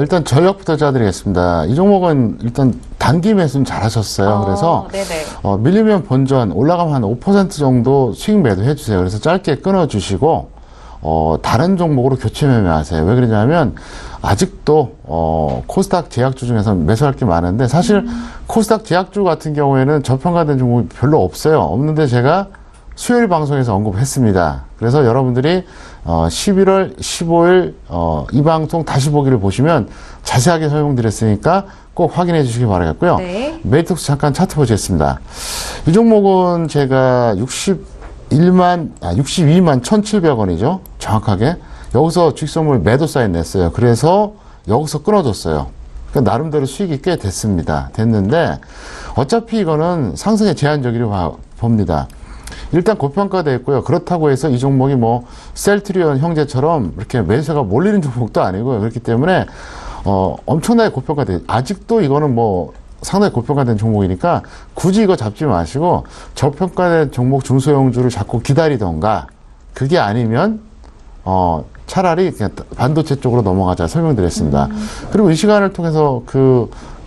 [SPEAKER 3] 일단 전략부터 짜드리겠습니다. 이 종목은 일단 단기 매수는 잘 하셨어요. 그래서
[SPEAKER 2] 네네.
[SPEAKER 3] 밀리면 본전 올라가면 한 5% 정도 수익 매도 해주세요. 그래서 짧게 끊어주시고 다른 종목으로 교체 매매하세요. 왜 그러냐면 아직도 코스닥 제약주 중에서 매수할 게 많은데 사실 코스닥 제약주 같은 경우에는 저평가된 종목이 별로 없어요. 없는데 제가 수요일 방송에서 언급했습니다. 그래서 여러분들이 11월 15일 이 방송 다시 보기를 보시면 자세하게 설명드렸으니까 꼭 확인해 주시기 바라겠고요.
[SPEAKER 2] 네.
[SPEAKER 3] 메디톡스 잠깐 차트 보시겠습니다. 이 종목은 제가 62만 1,700원이죠. 정확하게. 여기서 주식 선물 매도 사인 냈어요. 그래서 여기서 끊어줬어요. 그러니까 나름대로 수익이 꽤 됐는데 어차피 이거는 상승의 제한적이라고 봅니다. 일단 고평가되어 있고요. 그렇다고 해서 이 종목이 뭐 셀트리온 형제처럼 이렇게 매수가 몰리는 종목도 아니고요. 그렇기 때문에 엄청나게 고평가돼. 아직도 이거는 뭐 상당히 고평가된 종목이니까 굳이 이거 잡지 마시고 저평가된 종목 중소형주를 자꾸 기다리던가 그게 아니면 차라리 그냥 반도체 쪽으로 넘어가자 설명드렸습니다. 그리고 이 시간을 통해서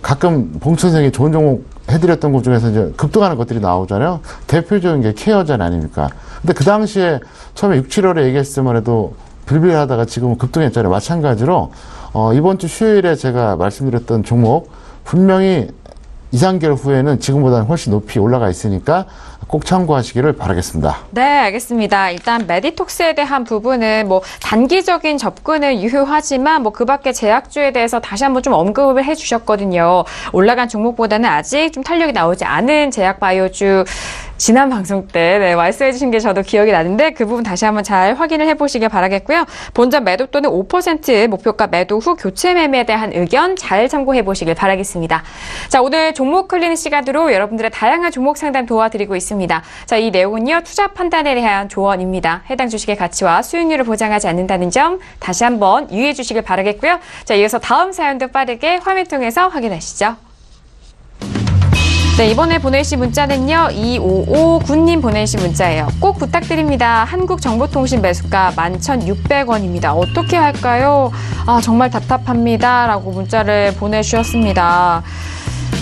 [SPEAKER 3] 가끔 봉천생이 좋은 종목 해드렸던 것 중에서 이제 급등하는 것들이 나오잖아요. 대표적인 게 케어전 아닙니까? 근데 그 당시에 처음에 6, 7월에 얘기했을 때만 해도 빌빌하다가 지금은 급등했잖아요. 마찬가지로 이번 주 수요일에 제가 말씀드렸던 종목 분명히 2, 3개월 후에는 지금보다는 훨씬 높이 올라가 있으니까 꼭 참고하시기를 바라겠습니다.
[SPEAKER 2] 네, 알겠습니다. 일단 메디톡스에 대한 부분은 뭐 단기적인 접근은 유효하지만 뭐 그 밖에 제약주에 대해서 다시 한번 좀 언급을 해주셨거든요. 올라간 종목보다는 아직 좀 탄력이 나오지 않은 제약바이오주 지난 방송 때 말씀해 주신 게 저도 기억이 나는데 그 부분 다시 한번 잘 확인을 해보시길 바라겠고요. 본전 매도 또는 5% 목표가 매도 후 교체 매매에 대한 의견 잘 참고해 보시길 바라겠습니다. 자, 오늘 종목 클리닉 시간으로 여러분들의 다양한 종목 상담 도와드리고 있습니다. 자, 이 내용은요. 투자 판단에 대한 조언입니다. 해당 주식의 가치와 수익률을 보장하지 않는다는 점 다시 한번 유의해 주시길 바라겠고요. 자, 이어서 다음 사연도 빠르게 화면 통해서 확인하시죠. 네, 이번에 보내주신 문자는요. 2559님 보내주신 문자예요. 꼭 부탁드립니다. 한국정보통신 매수가 11,600원입니다. 어떻게 할까요? 정말 답답합니다. 라고 문자를 보내주셨습니다.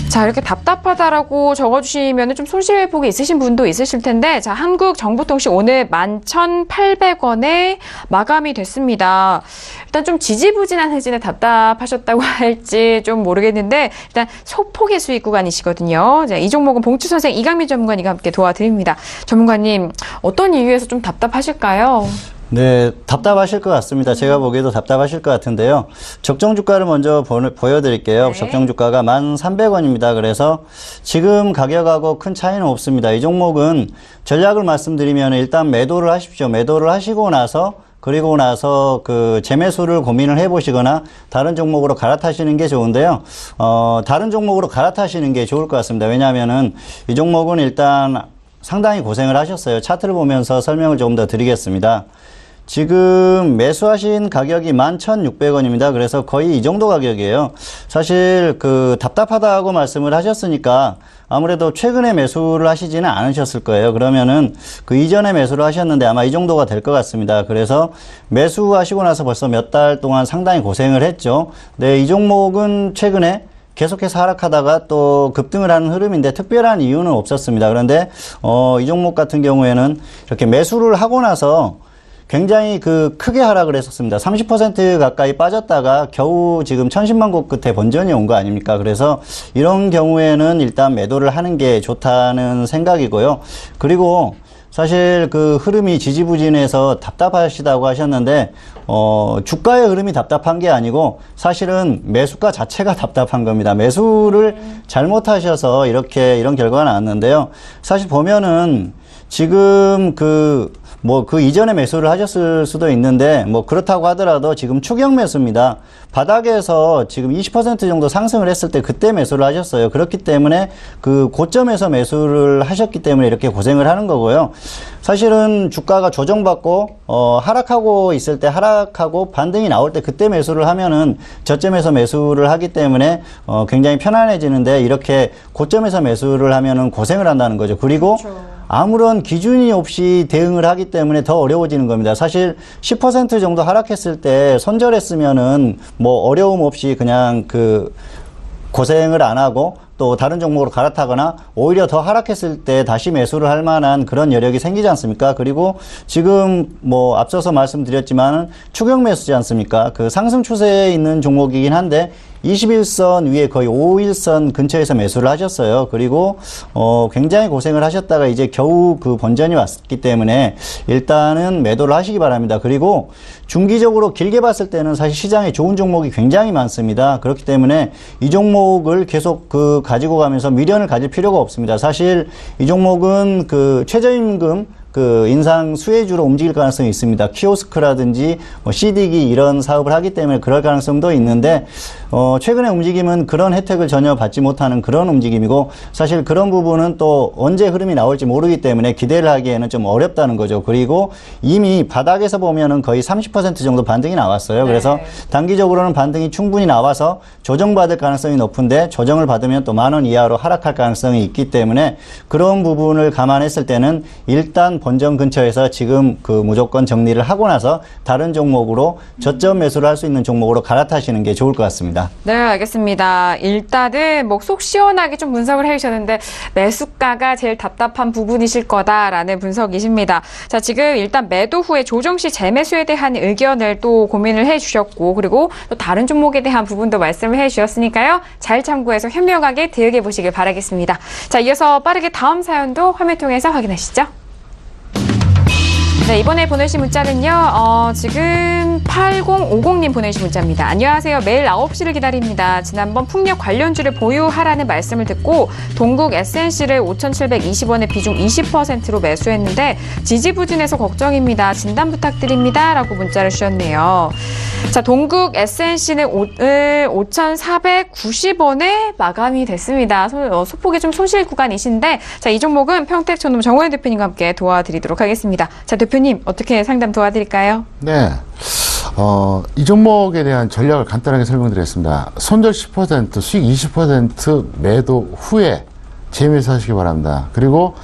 [SPEAKER 2] 자, 이렇게 답답하다라고 적어주시면 좀 손실폭이 있으신 분도 있으실 텐데, 자, 한국정보통신 오늘 11,800원에 마감이 됐습니다. 일단 좀 지지부진한 해진에 답답하셨다고 할지 좀 모르겠는데, 일단 소폭의 수익 구간이시거든요. 자, 이 종목은 봉추 선생 이강민 전문가님과 함께 도와드립니다. 전문가님, 어떤 이유에서 좀 답답하실까요?
[SPEAKER 4] 네, 답답하실 것 같습니다. 제가 보기에도 답답하실 것 같은데요. 적정 주가를 먼저 보여드릴게요.
[SPEAKER 2] 네.
[SPEAKER 4] 적정 주가가 1,300원입니다. 그래서 지금 가격하고 큰 차이는 없습니다. 이 종목은 전략을 말씀드리면 일단 매도를 하십시오. 매도를 하시고 나서 그리고 나서 재매수를 고민을 해보시거나 다른 종목으로 갈아타시는 게 좋은데요. 다른 종목으로 갈아타시는 게 좋을 것 같습니다. 왜냐하면은 이 종목은 일단 상당히 고생을 하셨어요. 차트를 보면서 설명을 조금 더 드리겠습니다. 지금 매수하신 가격이 11,600원입니다. 그래서 거의 이 정도 가격이에요. 사실 답답하다고 말씀을 하셨으니까 아무래도 최근에 매수를 하시지는 않으셨을 거예요. 그러면은 이전에 매수를 하셨는데 아마 이 정도가 될 것 같습니다. 그래서 매수하시고 나서 벌써 몇 달 동안 상당히 고생을 했죠. 네, 이 종목은 최근에 계속해서 하락하다가 또 급등을 하는 흐름인데 특별한 이유는 없었습니다. 그런데 이 종목 같은 경우에는 이렇게 매수를 하고 나서 굉장히 크게 하락을 했었습니다. 30% 가까이 빠졌다가 겨우 지금 1,010만 고 끝에 번전이 온 거 아닙니까? 그래서 이런 경우에는 일단 매도를 하는 게 좋다는 생각이고요. 그리고 사실 흐름이 지지부진해서 답답하시다고 하셨는데 주가의 흐름이 답답한 게 아니고 사실은 매수가 자체가 답답한 겁니다. 매수를 잘못하셔서 이런 결과가 나왔는데요. 사실 보면은 지금 이전에 매수를 하셨을 수도 있는데, 그렇다고 하더라도 지금 추격 매수입니다. 바닥에서 지금 20% 정도 상승을 했을 때 그때 매수를 하셨어요. 그렇기 때문에 고점에서 매수를 하셨기 때문에 이렇게 고생을 하는 거고요. 사실은 주가가 조정받고, 하락하고 있을 때 하락하고 반등이 나올 때 그때 매수를 하면은 저점에서 매수를 하기 때문에, 굉장히 편안해지는데 이렇게 고점에서 매수를 하면은 고생을 한다는 거죠. 그리고
[SPEAKER 2] 그렇죠.
[SPEAKER 4] 아무런 기준이 없이 대응을 하기 때문에 더 어려워지는 겁니다. 사실 10% 정도 하락했을 때 손절했으면은 어려움 없이 그냥 고생을 안 하고 또 다른 종목으로 갈아타거나 오히려 더 하락했을 때 다시 매수를 할 만한 그런 여력이 생기지 않습니까? 그리고 지금 뭐 앞서서 말씀드렸지만은 추격 매수지 않습니까? 그 상승 추세에 있는 종목이긴 한데 21선 위에 거의 5일선 근처에서 매수를 하셨어요. 그리고 굉장히 고생을 하셨다가 이제 겨우 그 본전이 왔기 때문에 일단은 매도를 하시기 바랍니다. 그리고 중기적으로 길게 봤을 때는 사실 시장에 좋은 종목이 굉장히 많습니다. 그렇기 때문에 이 종목을 계속 가지고 가면서 미련을 가질 필요가 없습니다. 사실 이 종목은 그 최저임금 인상 수혜주로 움직일 가능성이 있습니다. 키오스크라든지 뭐 CD기 이런 사업을 하기 때문에 그럴 가능성도 있는데 최근의 움직임은 그런 혜택을 전혀 받지 못하는 그런 움직임이고 사실 그런 부분은 또 언제 흐름이 나올지 모르기 때문에 기대를 하기에는 좀 어렵다는 거죠. 그리고 이미 바닥에서 보면은 거의 30% 정도 반등이 나왔어요. 그래서 단기적으로는 반등이 충분히 나와서 조정받을 가능성이 높은데 조정을 받으면 또 10,000원 이하로 하락할 가능성이 있기 때문에 그런 부분을 감안했을 때는 일단 본전 근처에서 지금 무조건 정리를 하고 나서 다른 종목으로 저점 매수를 할 수 있는 종목으로 갈아타시는 게 좋을 것 같습니다.
[SPEAKER 2] 네, 알겠습니다. 일단은 뭐 속 시원하게 좀 분석을 해주셨는데 매수가가 제일 답답한 부분이실 거다라는 분석이십니다. 자, 지금 일단 매도 후에 조정 시 재매수에 대한 의견을 또 고민을 해주셨고 그리고 또 다른 종목에 대한 부분도 말씀을 해주셨으니까요. 잘 참고해서 현명하게 대응해 보시길 바라겠습니다. 자, 이어서 빠르게 다음 사연도 화면 통해서 확인하시죠. 네, 이번에 보내신 문자는요, 지금 8050님 보내신 문자입니다. 안녕하세요. 매일 9시를 기다립니다. 지난번 풍력 관련주를 보유하라는 말씀을 듣고 동국 SNC를 5,720원에 비중 20%로 매수했는데 지지부진해서 걱정입니다. 진단 부탁드립니다. 라고 문자를 주셨네요. 자, 동국 SNC는 오늘 5,490원에 마감이 됐습니다. 소폭이 좀 손실 구간이신데, 자, 이 종목은 평택촌놈 정호연 대표님과 함께 도와드리도록 하겠습니다. 자, 대표님 어떻게 상담 도와드릴까요?
[SPEAKER 3] 네. 이 종목에 대한 전략을 간단하게 설명드리겠습니다. 손절 10%, 수익 20% 매도 후에 재매수 하시기 바랍니다. 그리고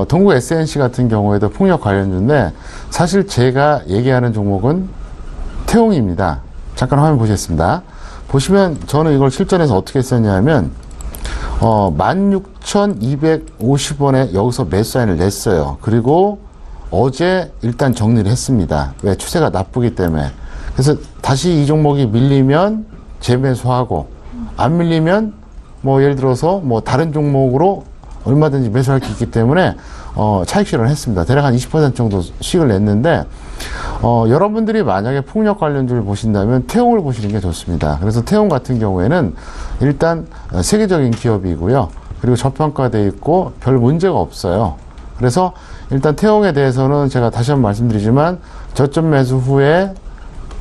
[SPEAKER 3] 동국 SNC 같은 경우에도 풍력 관련주인데 사실 제가 얘기하는 종목은 태용입니다. 잠깐 화면 보시겠습니다. 보시면 저는 이걸 실전에서 어떻게 했었냐면 16,250원에 여기서 매수 사인을 냈어요. 그리고 어제 일단 정리를 했습니다. 왜? 추세가 나쁘기 때문에. 그래서 다시 이 종목이 밀리면 재매수하고 안 밀리면 뭐 예를 들어서 뭐 다른 종목으로 얼마든지 매수할 수 있기 때문에 차익 실현을 했습니다. 대략 한 20% 정도 수익을 냈는데 여러분들이 만약에 풍력 관련주를 보신다면 태용을 보시는 게 좋습니다. 그래서 태용 같은 경우에는 일단 세계적인 기업이고요. 그리고 저평가되어 있고 별 문제가 없어요. 그래서 일단 태용에 대해서는 제가 다시 한번 말씀드리지만 저점 매수 후에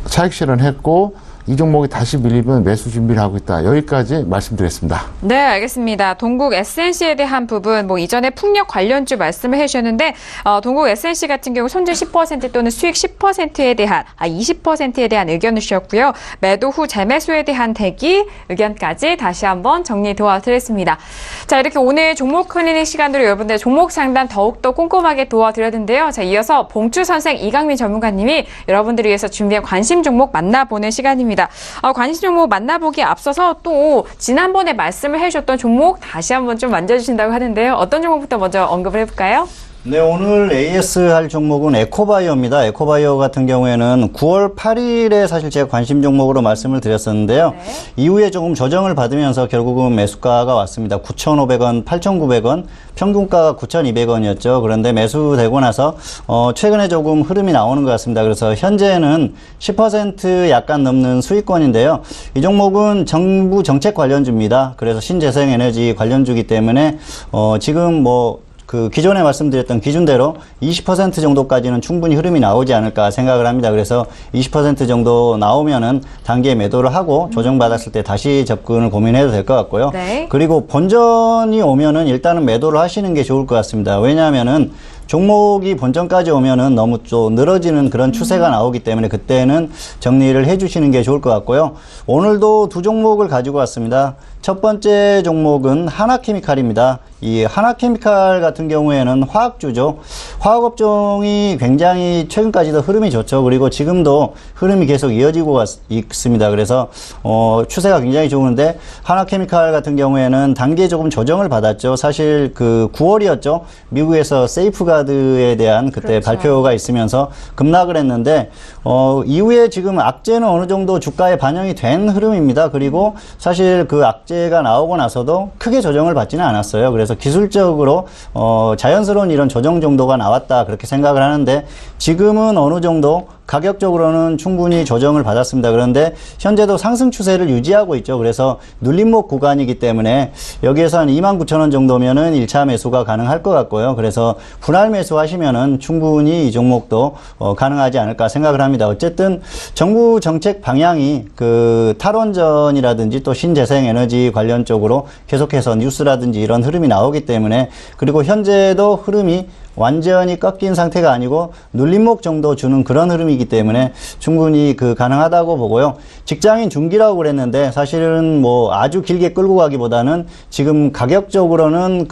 [SPEAKER 3] 차익 실현했고 이 종목이 다시 밀리면 매수 준비를 하고 있다. 여기까지 말씀드렸습니다.
[SPEAKER 2] 네, 알겠습니다. 동국 SNC에 대한 부분, 뭐 이전에 풍력 관련주 말씀을 해주셨는데 동국 SNC 같은 경우 손절 10% 또는 수익 10%에 대한 20%에 대한 의견을 주셨고요. 매도 후 재매수에 대한 대기 의견까지 다시 한번 정리 도와드렸습니다. 자, 이렇게 오늘 종목 클리닉 시간으로 여러분들 종목 상담 더욱더 꼼꼼하게 도와드렸는데요. 자, 이어서 봉추 선생 이강민 전문가님이 여러분들을 위해서 준비한 관심 종목 만나보는 시간입니다. 관심 종목 만나보기에 앞서서 또 지난번에 말씀을 해주셨던 종목 다시 한번 좀 만져주신다고 하는데요. 어떤 종목부터 먼저 언급을 해볼까요?
[SPEAKER 4] 네, 오늘 AS 할 종목은 에코바이오입니다. 에코바이오 같은 경우에는 9월 8일에 사실 제가 관심 종목으로 말씀을 드렸었는데요.
[SPEAKER 2] 네.
[SPEAKER 4] 이후에 조금 조정을 받으면서 결국은 매수가가 왔습니다. 9,500원, 8,900원, 평균가가 9,200원이었죠. 그런데 매수되고 나서 최근에 조금 흐름이 나오는 것 같습니다. 그래서 현재는 10% 약간 넘는 수익권인데요. 이 종목은 정부 정책 관련주입니다. 그래서 신재생에너지 관련주이기 때문에 지금 기존에 말씀드렸던 기준대로 20% 정도까지는 충분히 흐름이 나오지 않을까 생각을 합니다. 그래서 20% 정도 나오면은 단기에 매도를 하고 조정받았을 때 다시 접근을 고민해도 될 것 같고요.
[SPEAKER 2] 네.
[SPEAKER 4] 그리고 본전이 오면은 일단은 매도를 하시는 게 좋을 것 같습니다. 왜냐하면은 종목이 본전까지 오면은 너무 좀 늘어지는 그런 추세가 나오기 때문에 그때는 정리를 해주시는 게 좋을 것 같고요. 오늘도 두 종목을 가지고 왔습니다. 첫 번째 종목은 하나케미칼입니다. 이 하나케미칼 같은 경우에는 화학주죠. 화학업종이 굉장히 최근까지도 흐름이 좋죠. 그리고 지금도 흐름이 계속 이어지고 있습니다. 그래서 추세가 굉장히 좋은데 하나케미칼 같은 경우에는 단기에 조금 조정을 받았죠. 사실 그 9월이었죠. 미국에서 세이프가드에 대한 그때
[SPEAKER 2] 그렇죠.
[SPEAKER 4] 발표가 있으면서 급락을 했는데 이후에 지금 악재는 어느 정도 주가에 반영이 된 흐름입니다. 그리고 사실 그 악재가 나오고 나서도 크게 조정을 받지는 않았어요. 그래서 기술적으로 자연스러운 이런 조정 정도가 나왔다 그렇게 생각을 하는데 지금은 어느 정도 가격적으로는 충분히 조정을 받았습니다. 그런데 현재도 상승 추세를 유지하고 있죠. 그래서 눌림목 구간이기 때문에 여기에서 한 29,000원 정도면은 1차 매수가 가능할 것 같고요. 그래서 분할 매수하시면은 충분히 이 종목도 가능하지 않을까 생각을 합니다. 어쨌든 정부 정책 방향이 그 탈원전이라든지 또 신재생 에너지 관련 쪽으로 계속해서 뉴스라든지 이런 흐름이 나오기 때문에 그리고 현재도 흐름이 완전히 꺾인 상태가 아니고 눌림목 정도 주는 그런 흐름이기 때문에 충분히 가능하다고 보고요. 직장인 중기라고 그랬는데 사실은 뭐 아주 길게 끌고 가기보다는 지금 가격적으로는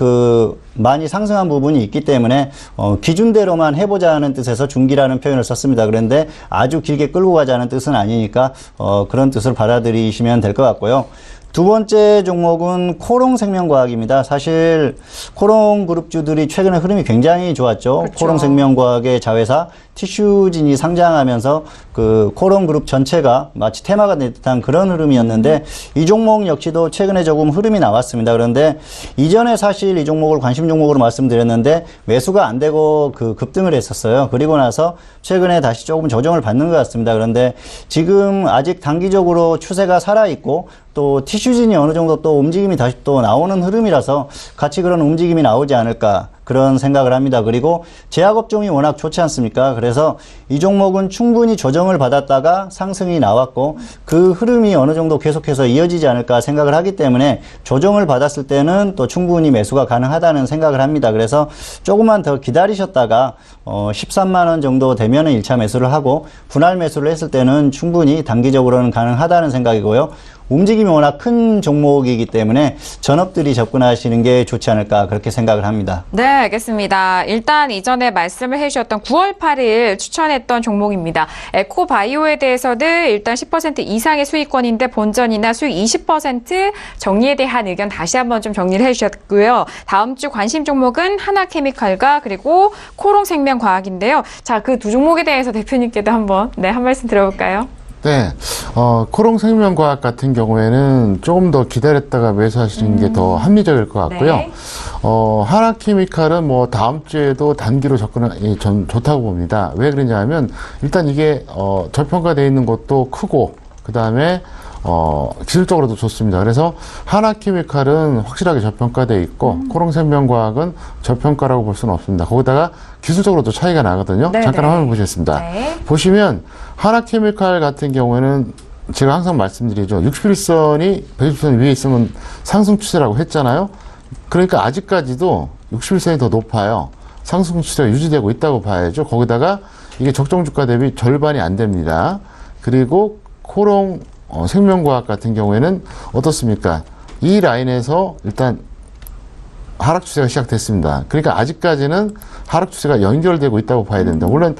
[SPEAKER 4] 많이 상승한 부분이 있기 때문에 기준대로만 해보자는 뜻에서 중기라는 표현을 썼습니다. 그런데 아주 길게 끌고 가자는 뜻은 아니니까 그런 뜻을 받아들이시면 될 것 같고요. 두 번째 종목은 코롱생명과학입니다. 사실 코롱그룹주들이 최근에 흐름이 굉장히 좋았죠.
[SPEAKER 2] 그렇죠.
[SPEAKER 4] 코롱생명과학의 자회사 티슈진이 상장하면서 그 코롱그룹 전체가 마치 테마가 된 듯한 그런 흐름이었는데 이 종목 역시도 최근에 조금 흐름이 나왔습니다. 그런데 이전에 사실 이 종목을 관심 종목으로 말씀드렸는데 매수가 안 되고 급등을 했었어요. 그리고 나서 최근에 다시 조금 조정을 받는 것 같습니다. 그런데 지금 아직 단기적으로 추세가 살아있고 또 티슈진이 어느 정도 또 움직임이 다시 또 나오는 흐름이라서 같이 그런 움직임이 나오지 않을까 그런 생각을 합니다. 그리고 제약업종이 워낙 좋지 않습니까? 그래서 이 종목은 충분히 조정을 받았다가 상승이 나왔고 그 흐름이 어느 정도 계속해서 이어지지 않을까 생각을 하기 때문에 조정을 받았을 때는 또 충분히 매수가 가능하다는 생각을 합니다. 그래서 조금만 더 기다리셨다가 13만 원 정도 되면은 1차 매수를 하고 분할 매수를 했을 때는 충분히 단기적으로는 가능하다는 생각이고요. 움직임이 워낙 큰 종목이기 때문에 전업들이 접근하시는 게 좋지 않을까 그렇게 생각을 합니다.
[SPEAKER 2] 네, 알겠습니다. 일단 이전에 말씀을 해주셨던 9월 8일 추천했던 종목입니다. 에코바이오에 대해서는 일단 10% 이상의 수익권인데 본전이나 수익 20% 정리에 대한 의견 다시 한번 좀 정리를 해주셨고요. 다음 주 관심 종목은 하나케미칼과 그리고 코롱생명과학인데요. 자, 그 두 종목에 대해서 대표님께도 한번 한 말씀 들어볼까요?
[SPEAKER 3] 네, 코롱생명과학 같은 경우에는 조금 더 기다렸다가 매수하시는 게 더 합리적일 것 같고요.
[SPEAKER 2] 네.
[SPEAKER 3] 하나케미칼은 뭐 다음 주에도 단기로 접근은 전 좋다고 봅니다. 왜 그러냐면 일단 이게 저평가되어 있는 것도 크고 그 다음에 기술적으로도 좋습니다. 그래서 하나케미칼은 확실하게 저평가되어 있고 코롱생명과학은 저평가라고 볼 수는 없습니다. 거기다가 기술적으로도 차이가 나거든요.
[SPEAKER 2] 네,
[SPEAKER 3] 잠깐
[SPEAKER 2] 네.
[SPEAKER 3] 화면 보시겠습니다.
[SPEAKER 2] 네.
[SPEAKER 3] 보시면 하나케미칼 같은 경우에는 제가 항상 말씀드리죠. 61선이 120선 위에 있으면 상승 추세라고 했잖아요. 그러니까 아직까지도 61선이 더 높아요. 상승 추세가 유지되고 있다고 봐야죠. 거기다가 이게 적정 주가 대비 절반이 안 됩니다. 그리고 코롱 생명과학 같은 경우에는 어떻습니까? 이 라인에서 일단 하락 추세가 시작됐습니다. 그러니까 아직까지는 하락 추세가 연결되고 있다고 봐야 된다. 물론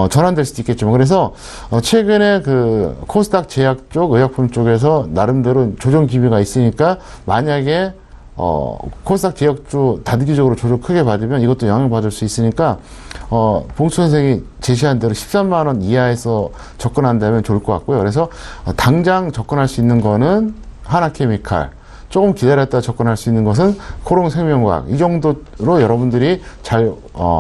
[SPEAKER 3] 전환될 수도 있겠지만 그래서 최근에 코스닥 제약 쪽, 의약품 쪽에서 나름대로 조정 기미가 있으니까 만약에 코스닥 제약주 단기적으로 조정 크게 받으면 이것도 영향받을 수 있으니까 봉수 선생이 제시한 대로 13만 원 이하에서 접근한다면 좋을 것 같고요. 그래서 당장 접근할 수 있는 거는 하나케미칼, 조금 기다렸다 접근할 수 있는 것은 코롱생명과학, 이 정도로 여러분들이 잘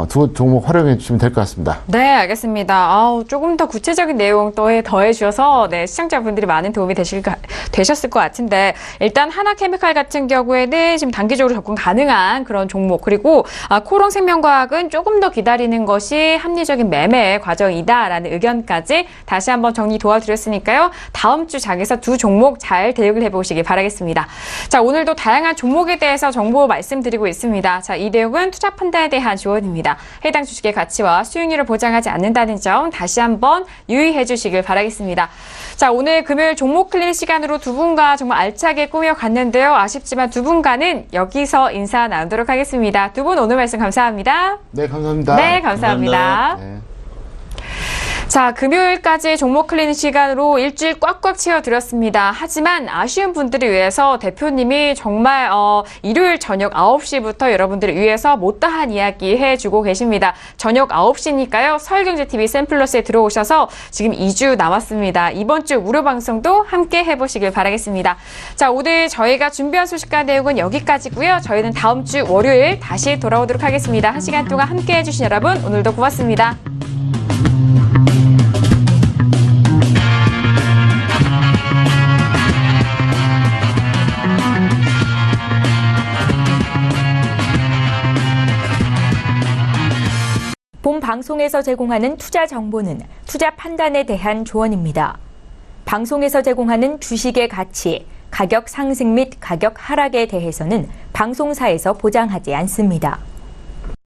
[SPEAKER 3] 두 종목 활용해 주시면 될 것 같습니다.
[SPEAKER 2] 네, 알겠습니다. 조금 더 구체적인 내용 더해 주셔서 시청자분들이 많은 도움이 되셨을 것 같은데 일단 하나케미칼 같은 경우에는 지금 단기적으로 접근 가능한 그런 종목 그리고 코롱생명과학은 조금 더 기다리는 것이 합리적인 매매 과정이다라는 의견까지 다시 한번 정리 도와드렸으니까요. 다음 주 장에서 두 종목 잘 대응을 해보시기 바라겠습니다. 자, 오늘도 다양한 종목에 대해서 정보 말씀드리고 있습니다. 자, 이 내용은 투자 판단에 대한 조언입니다. 해당 주식의 가치와 수익률을 보장하지 않는다는 점 다시 한번 유의해 주시길 바라겠습니다. 자, 오늘 금요일 종목 클리닉 시간으로 두 분과 정말 알차게 꾸며갔는데요. 아쉽지만 두 분과는 여기서 인사 나누도록 하겠습니다. 두 분 오늘 말씀 감사합니다.
[SPEAKER 3] 네, 감사합니다.
[SPEAKER 2] 네, 감사합니다.
[SPEAKER 3] 네.
[SPEAKER 2] 자, 금요일까지 종목 클리닉 시간으로 일주일 꽉꽉 채워드렸습니다. 하지만 아쉬운 분들을 위해서 대표님이 정말 일요일 저녁 9시부터 여러분들을 위해서 못다한 이야기 해주고 계십니다. 저녁 9시니까요. 서울경제TV 샘플러스에 들어오셔서 지금 2주 남았습니다. 이번 주 무료 방송도 함께 해보시길 바라겠습니다. 자, 오늘 저희가 준비한 소식과 내용은 여기까지고요. 저희는 다음 주 월요일 다시 돌아오도록 하겠습니다. 1시간 동안 함께 해주신 여러분 오늘도 고맙습니다.
[SPEAKER 1] 본 방송에서 제공하는 투자 정보는 투자 판단에 대한 조언입니다. 방송에서 제공하는 주식의 가치, 가격 상승 및 가격 하락에 대해서는 방송사에서 보장하지 않습니다.